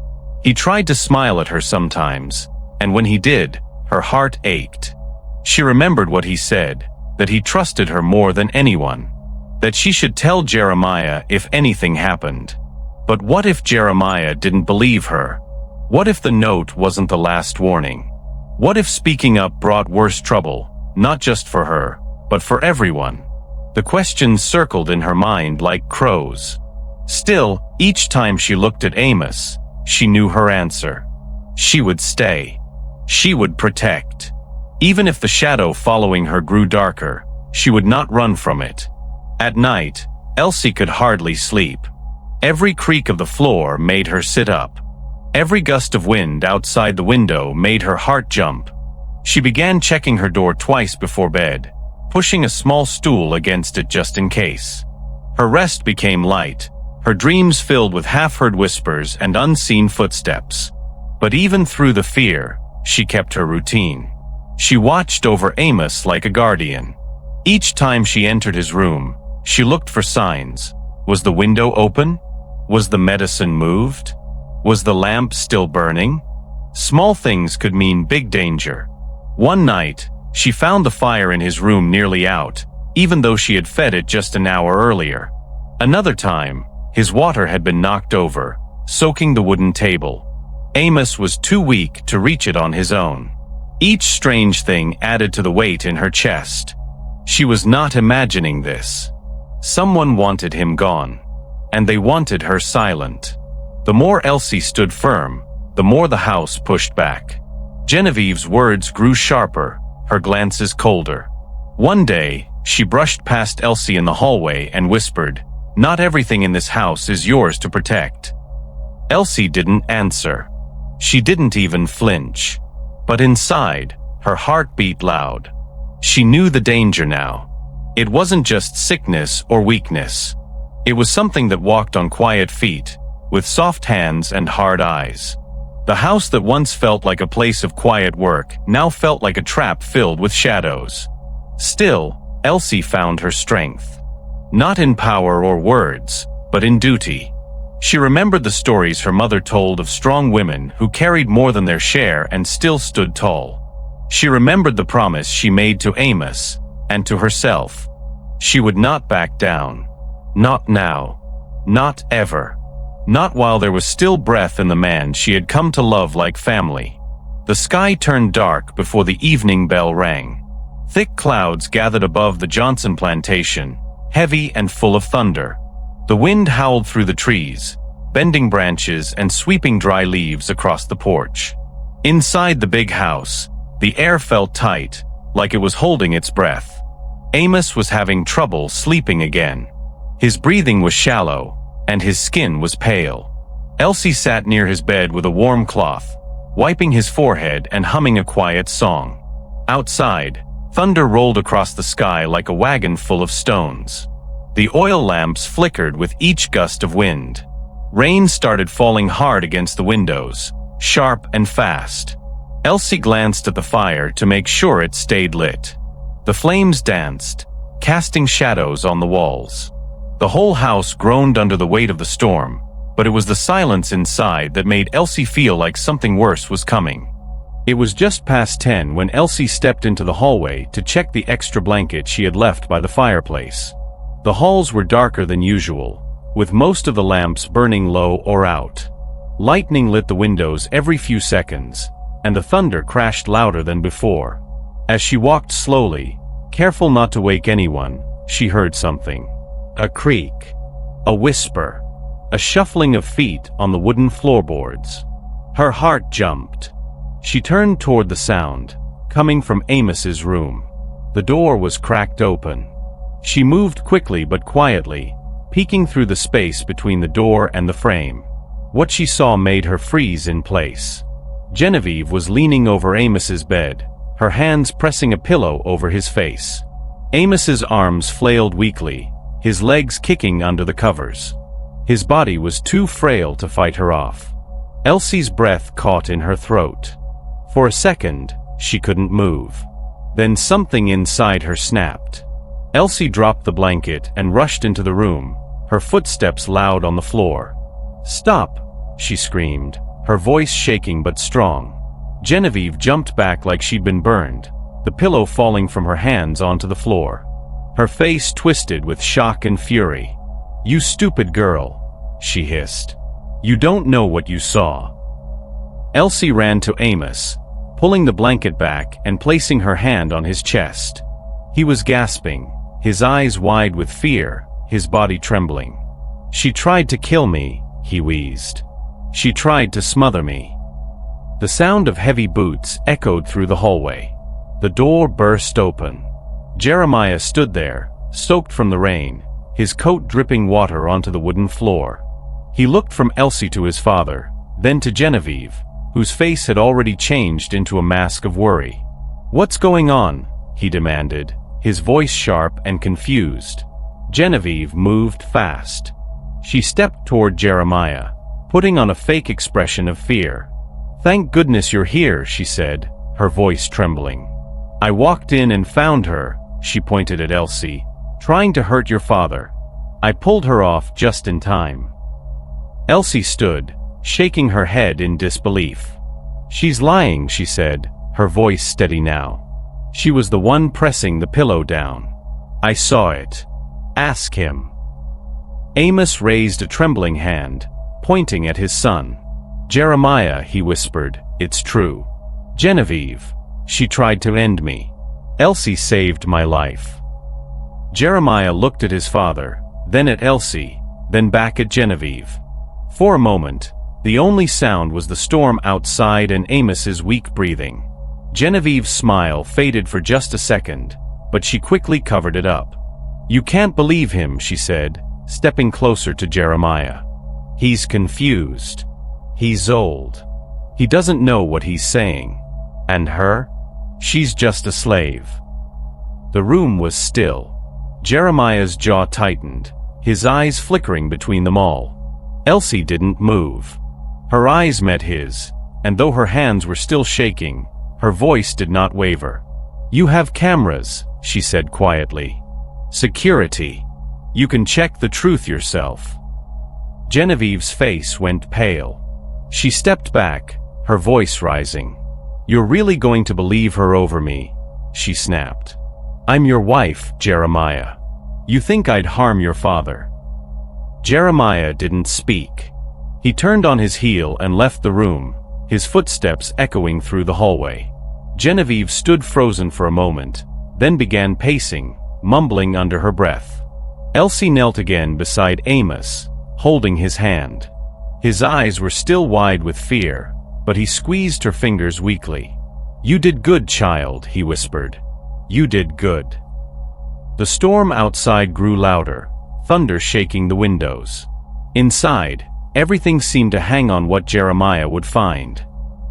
He tried to smile at her sometimes, and when he did, her heart ached. She remembered what he said, that he trusted her more than anyone, that she should tell Jeremiah if anything happened. But what if Jeremiah didn't believe her? What if the note wasn't the last warning? What if speaking up brought worse trouble, not just for her, but for everyone? The questions circled in her mind like crows. Still, each time she looked at Amos, she knew her answer. She would stay. She would protect. Even if the shadow following her grew darker, she would not run from it. At night, Elsie could hardly sleep. Every creak of the floor made her sit up. Every gust of wind outside the window made her heart jump. She began checking her door twice before bed, pushing a small stool against it just in case. Her rest became light, her dreams filled with half-heard whispers and unseen footsteps. But even through the fear, she kept her routine. She watched over Amos like a guardian. Each time she entered his room, she looked for signs. Was the window open? Was the medicine moved? Was the lamp still burning? Small things could mean big danger. One night, she found the fire in his room nearly out, even though she had fed it just an hour earlier. Another time, his water had been knocked over, soaking the wooden table. Amos was too weak to reach it on his own. Each strange thing added to the weight in her chest. She was not imagining this. Someone wanted him gone, and they wanted her silent. The more Elsie stood firm, the more the house pushed back. Genevieve's words grew sharper, her glances colder. One day, she brushed past Elsie in the hallway and whispered, "Not everything in this house is yours to protect." Elsie didn't answer. She didn't even flinch. But inside, her heart beat loud. She knew the danger now. It wasn't just sickness or weakness. It was something that walked on quiet feet, with soft hands and hard eyes. The house that once felt like a place of quiet work now felt like a trap filled with shadows. Still, Elsie found her strength. Not in power or words, but in duty. She remembered the stories her mother told of strong women who carried more than their share and still stood tall. She remembered the promise she made to Amos, and to herself. She would not back down. Not now. Not ever. Not while there was still breath in the man she had come to love like family. The sky turned dark before the evening bell rang. Thick clouds gathered above the Johnson plantation, heavy and full of thunder. The wind howled through the trees, bending branches and sweeping dry leaves across the porch. Inside the big house, the air felt tight, like it was holding its breath. Amos was having trouble sleeping again. His breathing was shallow, and his skin was pale. Elsie sat near his bed with a warm cloth, wiping his forehead and humming a quiet song. Outside, thunder rolled across the sky like a wagon full of stones. The oil lamps flickered with each gust of wind. Rain started falling hard against the windows, sharp and fast. Elsie glanced at the fire to make sure it stayed lit. The flames danced, casting shadows on the walls. The whole house groaned under the weight of the storm, but it was the silence inside that made Elsie feel like something worse was coming. It was just past 10 when Elsie stepped into the hallway to check the extra blanket she had left by the fireplace. The halls were darker than usual, with most of the lamps burning low or out. Lightning lit the windows every few seconds, and the thunder crashed louder than before. As she walked slowly, careful not to wake anyone, she heard something. A creak. A whisper. A shuffling of feet on the wooden floorboards. Her heart jumped. She turned toward the sound, coming from Amos's room. The door was cracked open. She moved quickly but quietly, peeking through the space between the door and the frame. What she saw made her freeze in place. Genevieve was leaning over Amos's bed, her hands pressing a pillow over his face. Amos's arms flailed weakly, his legs kicking under the covers. His body was too frail to fight her off. Elsie's breath caught in her throat. For a second, she couldn't move. Then something inside her snapped. Elsie dropped the blanket and rushed into the room, her footsteps loud on the floor. "Stop!" she screamed, her voice shaking but strong. Genevieve jumped back like she'd been burned, the pillow falling from her hands onto the floor. Her face twisted with shock and fury. "You stupid girl," she hissed. "You don't know what you saw." Elsie ran to Amos, pulling the blanket back and placing her hand on his chest. He was gasping, his eyes wide with fear, his body trembling. "She tried to kill me," he wheezed. "She tried to smother me." The sound of heavy boots echoed through the hallway. The door burst open. Jeremiah stood there, soaked from the rain, his coat dripping water onto the wooden floor. He looked from Elsie to his father, then to Genevieve, whose face had already changed into a mask of worry. "What's going on?" he demanded, his voice sharp and confused. Genevieve moved fast. She stepped toward Jeremiah, putting on a fake expression of fear. "Thank goodness you're here," she said, her voice trembling. "I walked in and found her," she pointed at Elsie, "trying to hurt your father. I pulled her off just in time." Elsie stood, shaking her head in disbelief. "She's lying," she said, her voice steady now. She was the one pressing the pillow down. "I saw it. Ask him." Amos raised a trembling hand, pointing at his son. "Jeremiah," he whispered, "it's true. Genevieve, she tried to end me. Elsie saved my life." Jeremiah looked at his father, then at Elsie, then back at Genevieve. For a moment, the only sound was the storm outside and Amos's weak breathing. Genevieve's smile faded for just a second, but she quickly covered it up. "You can't believe him," she said, stepping closer to Jeremiah. "He's confused. He's old. He doesn't know what he's saying. And her? She's just a slave." The room was still. Jeremiah's jaw tightened, his eyes flickering between them all. Elsie didn't move. Her eyes met his, and though her hands were still shaking, her voice did not waver. "You have cameras," she said quietly. "Security. You can check the truth yourself." Genevieve's face went pale. She stepped back, her voice rising. "You're really going to believe her over me?" she snapped. "I'm your wife, Jeremiah. You think I'd harm your father?" Jeremiah didn't speak. He turned on his heel and left the room, his footsteps echoing through the hallway. Genevieve stood frozen for a moment, then began pacing, mumbling under her breath. Elsie knelt again beside Amos, holding his hand. His eyes were still wide with fear, but he squeezed her fingers weakly. "You did good, child," he whispered. "You did good." The storm outside grew louder, thunder shaking the windows. Inside, everything seemed to hang on what Jeremiah would find.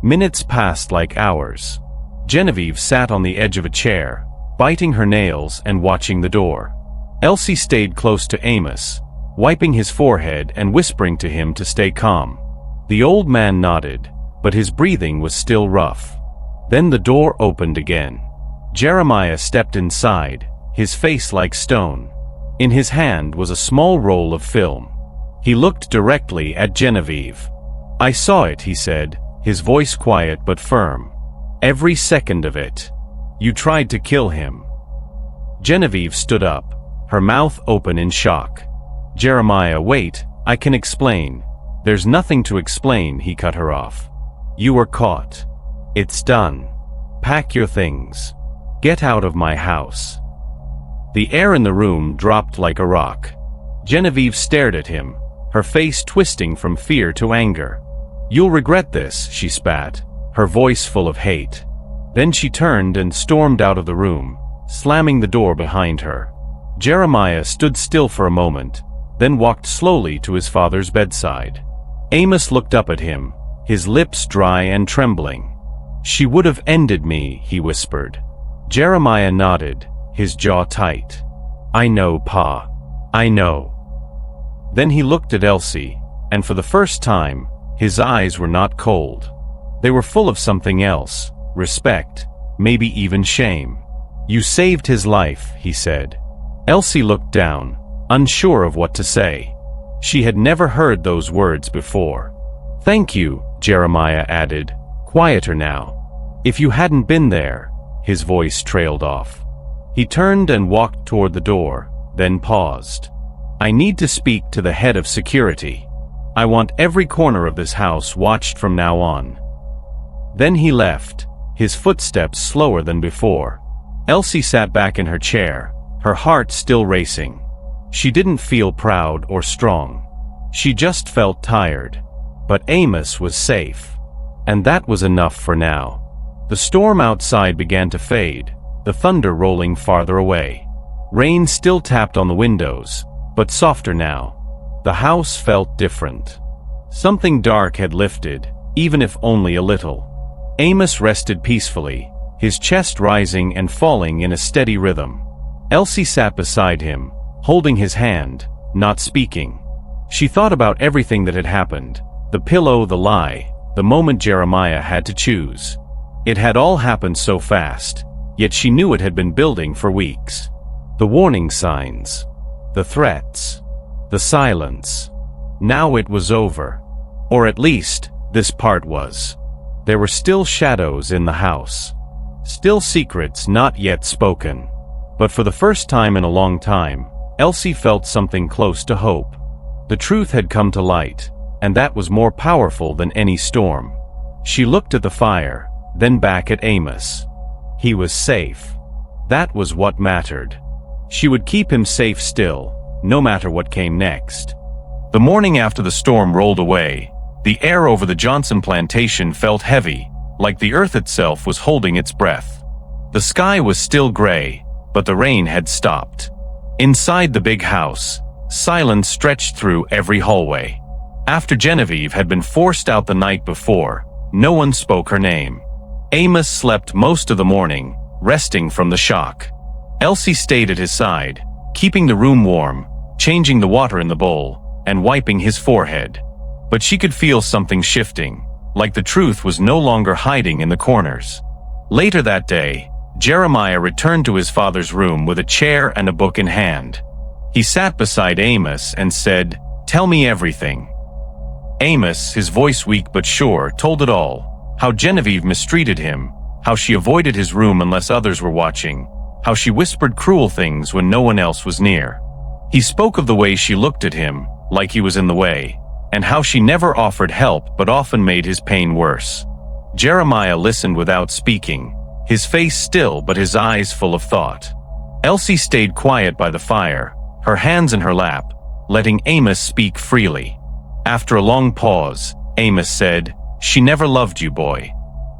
Minutes passed like hours. Genevieve sat on the edge of a chair, biting her nails and watching the door. Elsie stayed close to Amos, wiping his forehead and whispering to him to stay calm. The old man nodded, but his breathing was still rough. Then the door opened again. Jeremiah stepped inside, his face like stone. In his hand was a small roll of film. He looked directly at Genevieve. "I saw it," he said, his voice quiet but firm. "Every second of it. You tried to kill him." Genevieve stood up, her mouth open in shock. Jeremiah, wait, I can explain. There's nothing to explain, he cut her off. You were caught. It's done. Pack your things. Get out of my house. The air in the room dropped like a rock. Genevieve stared at him, her face twisting from fear to anger. You'll regret this, she spat, her voice full of hate. Then she turned and stormed out of the room, slamming the door behind her. Jeremiah stood still for a moment, then walked slowly to his father's bedside. Amos looked up at him, his lips dry and trembling. She would have ended me, he whispered. Jeremiah nodded, his jaw tight. I know, Pa. I know. Then he looked at Elsie, and for the first time, his eyes were not cold. They were full of something else, respect, maybe even shame. You saved his life, he said. Elsie looked down, unsure of what to say. She had never heard those words before. Thank you, Jeremiah added, quieter now. If you hadn't been there, his voice trailed off. He turned and walked toward the door, then paused. I need to speak to the head of security. I want every corner of this house watched from now on. Then he left, his footsteps slower than before. Elsie sat back in her chair, her heart still racing. She didn't feel proud or strong. She just felt tired. But Amos was safe. And that was enough for now. The storm outside began to fade, the thunder rolling farther away. Rain still tapped on the windows, but softer now. The house felt different. Something dark had lifted, even if only a little. Amos rested peacefully, his chest rising and falling in a steady rhythm. Elsie sat beside him, holding his hand, not speaking. She thought about everything that had happened, the pillow, the lie, the moment Jeremiah had to choose. It had all happened so fast, yet she knew it had been building for weeks. The warning signs, the threats, the silence. Now it was over. Or at least, this part was. There were still shadows in the house. Still secrets not yet spoken. But for the first time in a long time, Elsie felt something close to hope. The truth had come to light, and that was more powerful than any storm. She looked at the fire, then back at Amos. He was safe. That was what mattered. She would keep him safe still, no matter what came next. The morning after the storm rolled away, the air over the Johnson plantation felt heavy, like the earth itself was holding its breath. The sky was still gray, but the rain had stopped. Inside the big house, silence stretched through every hallway. After Genevieve had been forced out the night before, no one spoke her name. Amos slept most of the morning, resting from the shock. Elsie stayed at his side, keeping the room warm, changing the water in the bowl, and wiping his forehead. But she could feel something shifting, like the truth was no longer hiding in the corners. Later that day, Jeremiah returned to his father's room with a chair and a book in hand. He sat beside Amos and said, "Tell me everything." Amos, his voice weak but sure, told it all. How Genevieve mistreated him, how she avoided his room unless others were watching, how she whispered cruel things when no one else was near. He spoke of the way she looked at him, like he was in the way, and how she never offered help but often made his pain worse. Jeremiah listened without speaking, his face still but his eyes full of thought. Elsie stayed quiet by the fire, her hands in her lap, letting Amos speak freely. After a long pause, Amos said, "She never loved you, boy.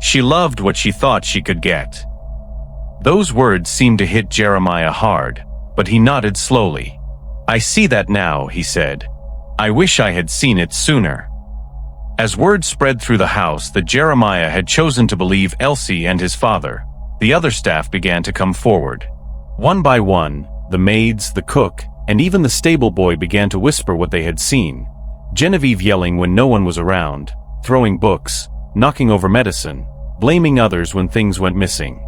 She loved what she thought she could get." Those words seemed to hit Jeremiah hard, but he nodded slowly. "I see that now," he said. "I wish I had seen it sooner." As word spread through the house that Jeremiah had chosen to believe Elsie and his father, the other staff began to come forward. One by one, the maids, the cook, and even the stable boy began to whisper what they had seen. Genevieve yelling when no one was around, throwing books, knocking over medicine, blaming others when things went missing.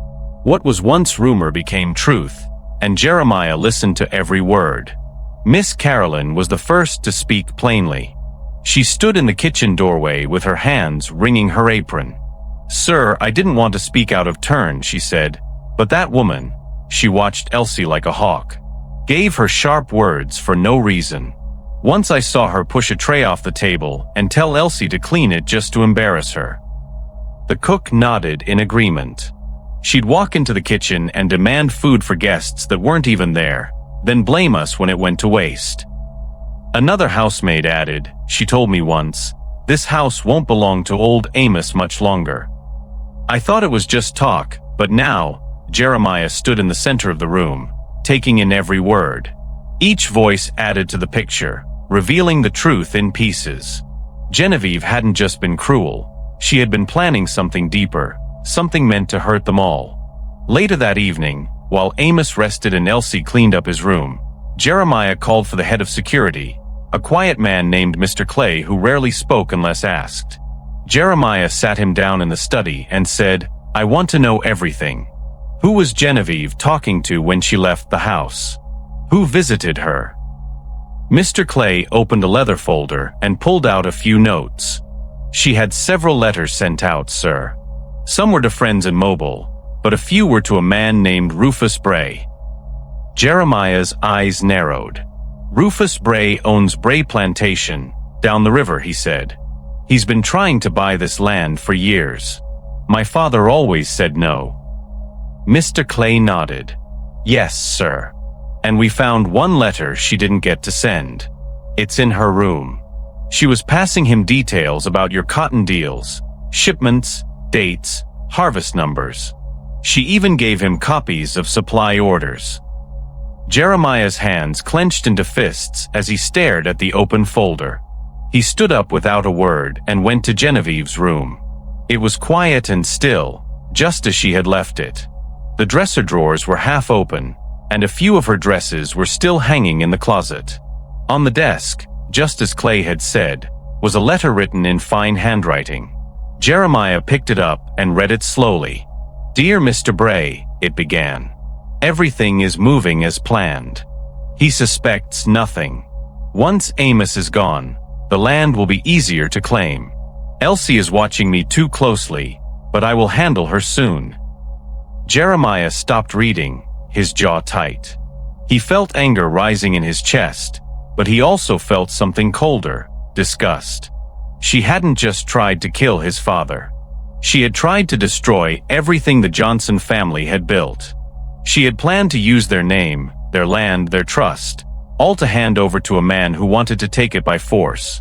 What was once rumor became truth, and Jeremiah listened to every word. Miss Carolyn was the first to speak plainly. She stood in the kitchen doorway with her hands wringing her apron. "Sir, I didn't want to speak out of turn," she said, "but that woman," she watched Elsie like a hawk, "gave her sharp words for no reason. Once I saw her push a tray off the table and tell Elsie to clean it just to embarrass her. The cook nodded in agreement. She'd walk into the kitchen and demand food for guests that weren't even there, then blame us when it went to waste. Another housemaid added, she told me once, "This house won't belong to old Amos much longer." I thought it was just talk, but now, Jeremiah stood in the center of the room, taking in every word. Each voice added to the picture, revealing the truth in pieces. Genevieve hadn't just been cruel. She had been planning something deeper, something meant to hurt them all. Later that evening, while Amos rested and Elsie cleaned up his room, Jeremiah called for the head of security, a quiet man named Mr. Clay who rarely spoke unless asked. Jeremiah sat him down in the study and said, "I want to know everything. Who was Genevieve talking to when she left the house? Who visited her?" Mr. Clay opened a leather folder and pulled out a few notes. "She had several letters sent out, sir. Some were to friends in Mobile, but a few were to a man named Rufus Bray." Jeremiah's eyes narrowed. "Rufus Bray owns Bray Plantation, down the river," he said. "He's been trying to buy this land for years. My father always said no." Mr. Clay nodded. "Yes, sir. And we found one letter she didn't get to send. It's in her room. She was passing him details about your cotton deals, shipments, dates, harvest numbers. She even gave him copies of supply orders." Jeremiah's hands clenched into fists as he stared at the open folder. He stood up without a word and went to Genevieve's room. It was quiet and still, just as she had left it. The dresser drawers were half open, and a few of her dresses were still hanging in the closet. On the desk, just as Clay had said, was a letter written in fine handwriting. Jeremiah picked it up and read it slowly. "Dear Mr. Bray," it began. "Everything is moving as planned. He suspects nothing. Once Amos is gone, the land will be easier to claim. Elsie is watching me too closely, but I will handle her soon." Jeremiah stopped reading, his jaw tight. He felt anger rising in his chest, but he also felt something colder, disgust. She hadn't just tried to kill his father. She had tried to destroy everything the Johnson family had built. She had planned to use their name, their land, their trust, all to hand over to a man who wanted to take it by force.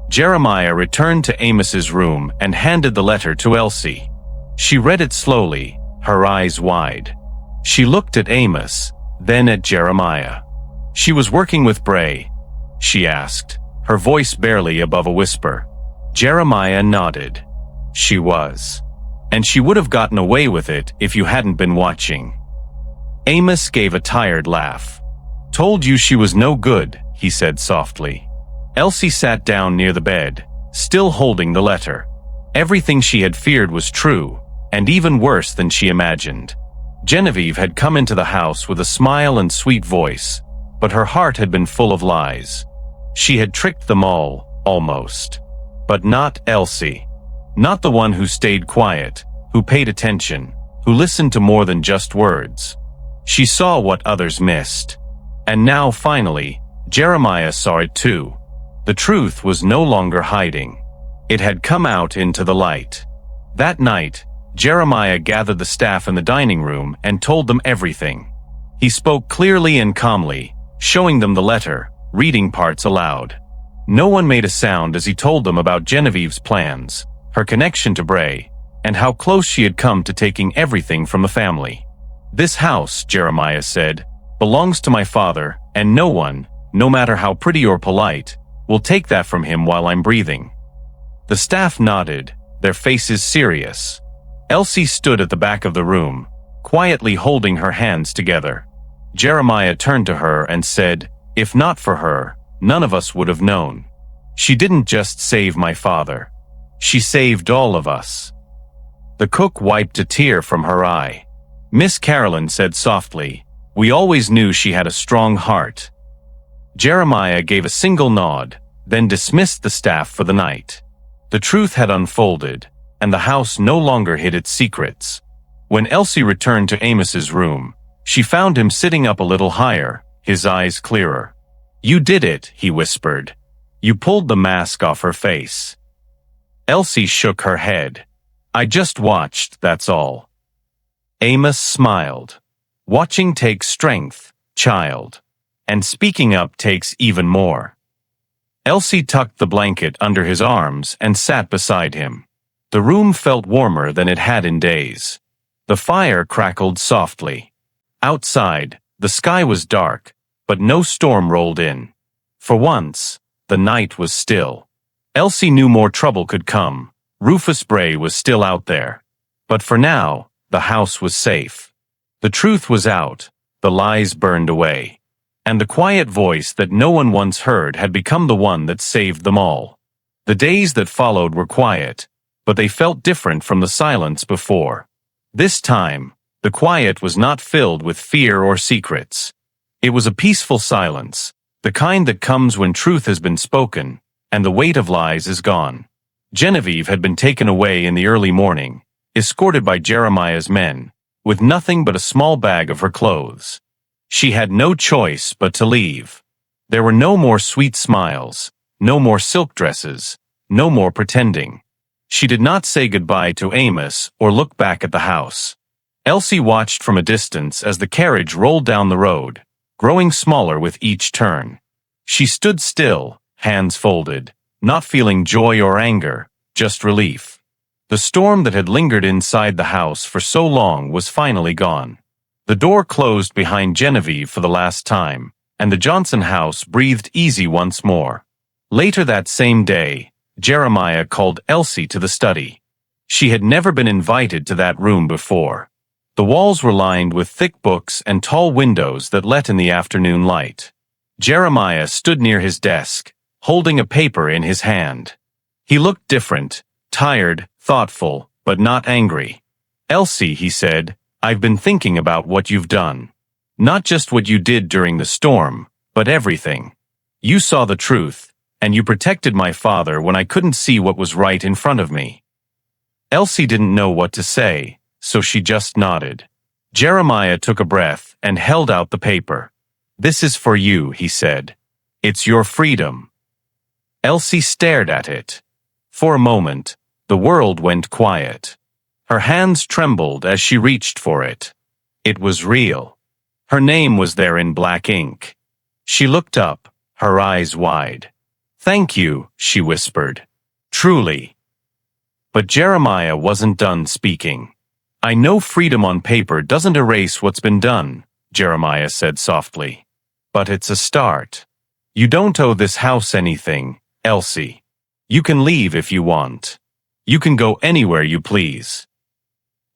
Jeremiah returned to Amos's room and handed the letter to Elsie. She read it slowly, her eyes wide. She looked at Amos, then at Jeremiah. "She was working with Bray?" she asked, her voice barely above a whisper. Jeremiah nodded. "She was. And she would have gotten away with it if you hadn't been watching." Amos gave a tired laugh. "Told you she was no good," he said softly. Elsie sat down near the bed, still holding the letter. Everything she had feared was true, and even worse than she imagined. Genevieve had come into the house with a smile and sweet voice, but her heart had been full of lies. She had tricked them all, almost. But not Elsie. Not the one who stayed quiet, who paid attention, who listened to more than just words. She saw what others missed. And now, finally, Jeremiah saw it too. The truth was no longer hiding. It had come out into the light. That night, Jeremiah gathered the staff in the dining room and told them everything. He spoke clearly and calmly, showing them the letter, reading parts aloud. No one made a sound as he told them about Genevieve's plans, her connection to Bray, and how close she had come to taking everything from the family. "This house," Jeremiah said, "belongs to my father, and no one, no matter how pretty or polite, will take that from him while I'm breathing." The staff nodded, their faces serious. Elsie stood at the back of the room, quietly holding her hands together. Jeremiah turned to her and said, "If not for her, none of us would have known. She didn't just save my father. She saved all of us." The cook wiped a tear from her eye. Miss Carolyn said softly, "We always knew she had a strong heart." Jeremiah gave a single nod, then dismissed the staff for the night. The truth had unfolded, and the house no longer hid its secrets. When Elsie returned to Amos's room, she found him sitting up a little higher, his eyes clearer. "You did it," he whispered. "You pulled the mask off her face." Elsie shook her head. "I just watched, that's all." Amos smiled. "Watching takes strength, child. And speaking up takes even more." Elsie tucked the blanket under his arms and sat beside him. The room felt warmer than it had in days. The fire crackled softly. Outside, the sky was dark, but no storm rolled in. For once, the night was still. Elsie knew more trouble could come. Rufus Bray was still out there. But for now, the house was safe. The truth was out, the lies burned away. And the quiet voice that no one once heard had become the one that saved them all. The days that followed were quiet, but they felt different from the silence before. This time, the quiet was not filled with fear or secrets. It was a peaceful silence, the kind that comes when truth has been spoken, and the weight of lies is gone. Genevieve had been taken away in the early morning, escorted by Jeremiah's men, with nothing but a small bag of her clothes. She had no choice but to leave. There were no more sweet smiles, no more silk dresses, no more pretending. She did not say goodbye to Amos or look back at the house. Elsie watched from a distance as the carriage rolled down the road, growing smaller with each turn. She stood still, hands folded, not feeling joy or anger, just relief. The storm that had lingered inside the house for so long was finally gone. The door closed behind Genevieve for the last time, and the Johnson house breathed easy once more. Later that same day, Jeremiah called Elsie to the study. She had never been invited to that room before. The walls were lined with thick books and tall windows that let in the afternoon light. Jeremiah stood near his desk, holding a paper in his hand. He looked different, tired, thoughtful, but not angry. "Elsie," he said, "I've been thinking about what you've done. Not just what you did during the storm, but everything. You saw the truth, and you protected my father when I couldn't see what was right in front of me." Elsie didn't know what to say, so she just nodded. Jeremiah took a breath and held out the paper. "This is for you," he said. "It's your freedom." Elsie stared at it. For a moment, the world went quiet. Her hands trembled as she reached for it. It was real. Her name was there in black ink. She looked up, her eyes wide. "Thank you," she whispered. "Truly." But Jeremiah wasn't done speaking. "I know freedom on paper doesn't erase what's been done," Jeremiah said softly. "But it's a start. You don't owe this house anything, Elsie. You can leave if you want. You can go anywhere you please."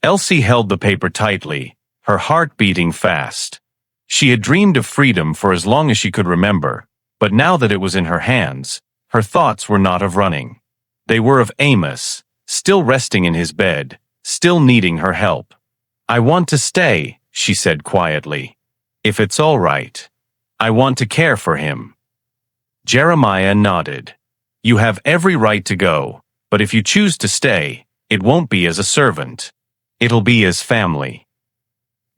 Elsie held the paper tightly, her heart beating fast. She had dreamed of freedom for as long as she could remember, but now that it was in her hands, her thoughts were not of running. They were of Amos, still resting in his bed, still needing her help. "I want to stay," she said quietly. "If it's all right. I want to care for him." Jeremiah nodded. "You have every right to go, but if you choose to stay, it won't be as a servant. It'll be as family."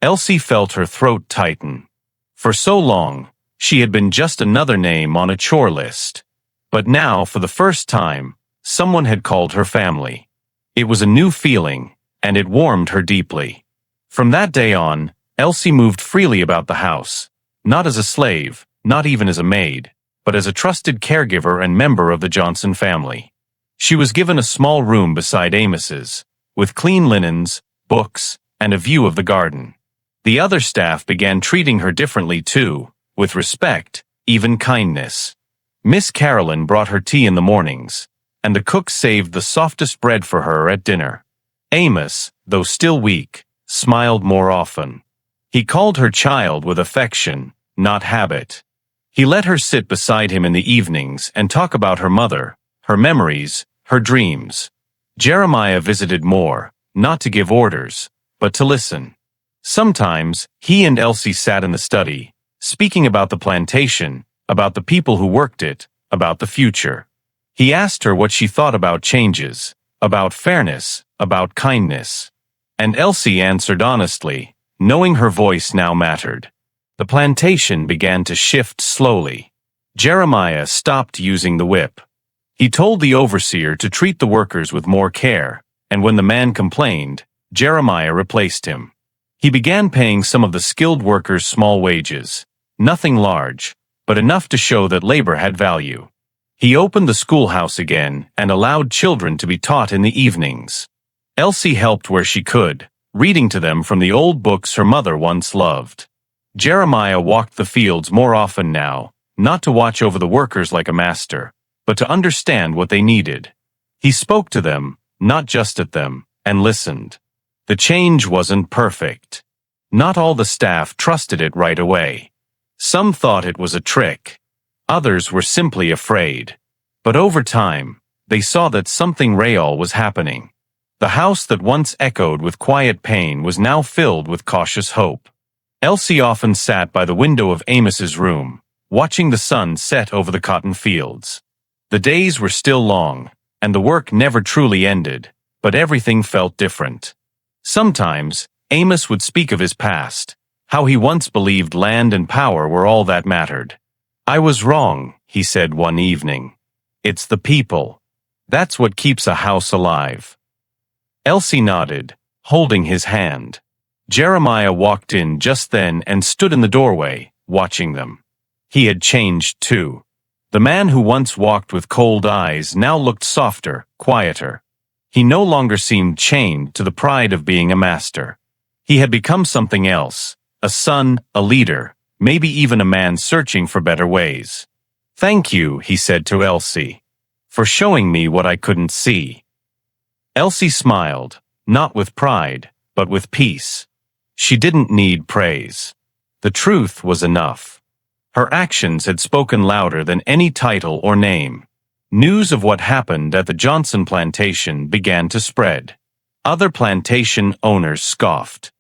Elsie felt her throat tighten. For so long, she had been just another name on a chore list. But now, for the first time, someone had called her family. It was a new feeling, and it warmed her deeply. From that day on, Elsie moved freely about the house, not as a slave, not even as a maid, but as a trusted caregiver and member of the Johnson family. She was given a small room beside Amos's, with clean linens, books, and a view of the garden. The other staff began treating her differently too, with respect, even kindness. Miss Carolyn brought her tea in the mornings, and the cook saved the softest bread for her at dinner. Amos, though still weak, smiled more often. He called her child with affection, not habit. He let her sit beside him in the evenings and talk about her mother, her memories, her dreams. Jeremiah visited more, not to give orders, but to listen. Sometimes, he and Elsie sat in the study, speaking about the plantation, about the people who worked it, about the future. He asked her what she thought about changes, about fairness, about kindness. And Elsie answered honestly, knowing her voice now mattered. The plantation began to shift slowly. Jeremiah stopped using the whip. He told the overseer to treat the workers with more care, and when the man complained, Jeremiah replaced him. He began paying some of the skilled workers small wages, nothing large, but enough to show that labor had value. He opened the schoolhouse again and allowed children to be taught in the evenings. Elsie helped where she could, reading to them from the old books her mother once loved. Jeremiah walked the fields more often now, not to watch over the workers like a master, but to understand what they needed. He spoke to them, not just at them, and listened. The change wasn't perfect. Not all the staff trusted it right away. Some thought it was a trick. Others were simply afraid. But over time, they saw that something real was happening. The house that once echoed with quiet pain was now filled with cautious hope. Elsie often sat by the window of Amos's room, watching the sun set over the cotton fields. The days were still long, and the work never truly ended, but everything felt different. Sometimes, Amos would speak of his past, how he once believed land and power were all that mattered. "I was wrong," he said one evening. "It's the people. That's what keeps a house alive." Elsie nodded, holding his hand. Jeremiah walked in just then and stood in the doorway, watching them. He had changed too. The man who once walked with cold eyes now looked softer, quieter. He no longer seemed chained to the pride of being a master. He had become something else, a son, a leader, maybe even a man searching for better ways. "Thank you," he said to Elsie, "for showing me what I couldn't see." Elsie smiled, not with pride, but with peace. She didn't need praise. The truth was enough. Her actions had spoken louder than any title or name. News of what happened at the Johnson plantation began to spread. Other plantation owners scoffed.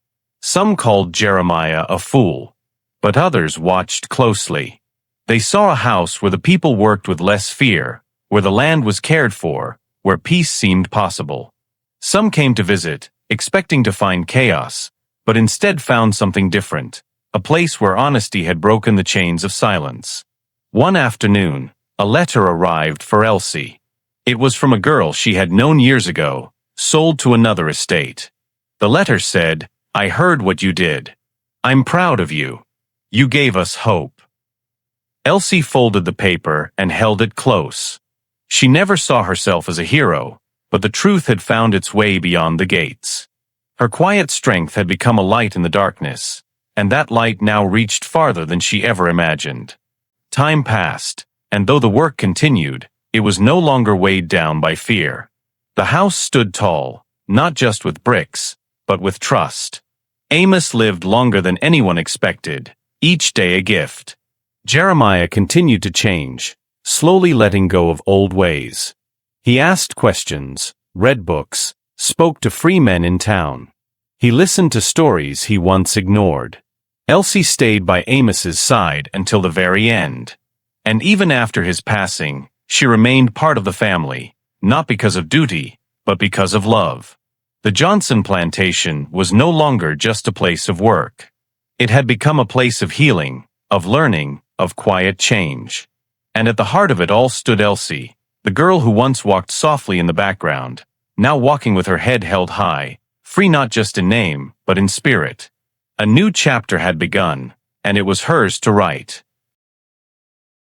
Some called Jeremiah a fool, but others watched closely. They saw a house where the people worked with less fear, where the land was cared for, where peace seemed possible. Some came to visit, expecting to find chaos, but instead found something different, a place where honesty had broken the chains of silence. One afternoon, a letter arrived for Elsie. It was from a girl she had known years ago, sold to another estate. The letter said, "I heard what you did. I'm proud of you. You gave us hope." Elsie folded the paper and held it close. She never saw herself as a hero, but the truth had found its way beyond the gates. Her quiet strength had become a light in the darkness, and that light now reached farther than she ever imagined. Time passed, and though the work continued, it was no longer weighed down by fear. The house stood tall, not just with bricks, but with trust. Amos lived longer than anyone expected, each day a gift. Jeremiah continued to change, slowly letting go of old ways. He asked questions, read books, spoke to free men in town. He listened to stories he once ignored. Elsie stayed by Amos's side until the very end. And even after his passing, she remained part of the family, not because of duty, but because of love. The Johnson plantation was no longer just a place of work. It had become a place of healing, of learning, of quiet change. And at the heart of it all stood Elsie, the girl who once walked softly in the background, now walking with her head held high, free not just in name, but in spirit. A new chapter had begun, and it was hers to write.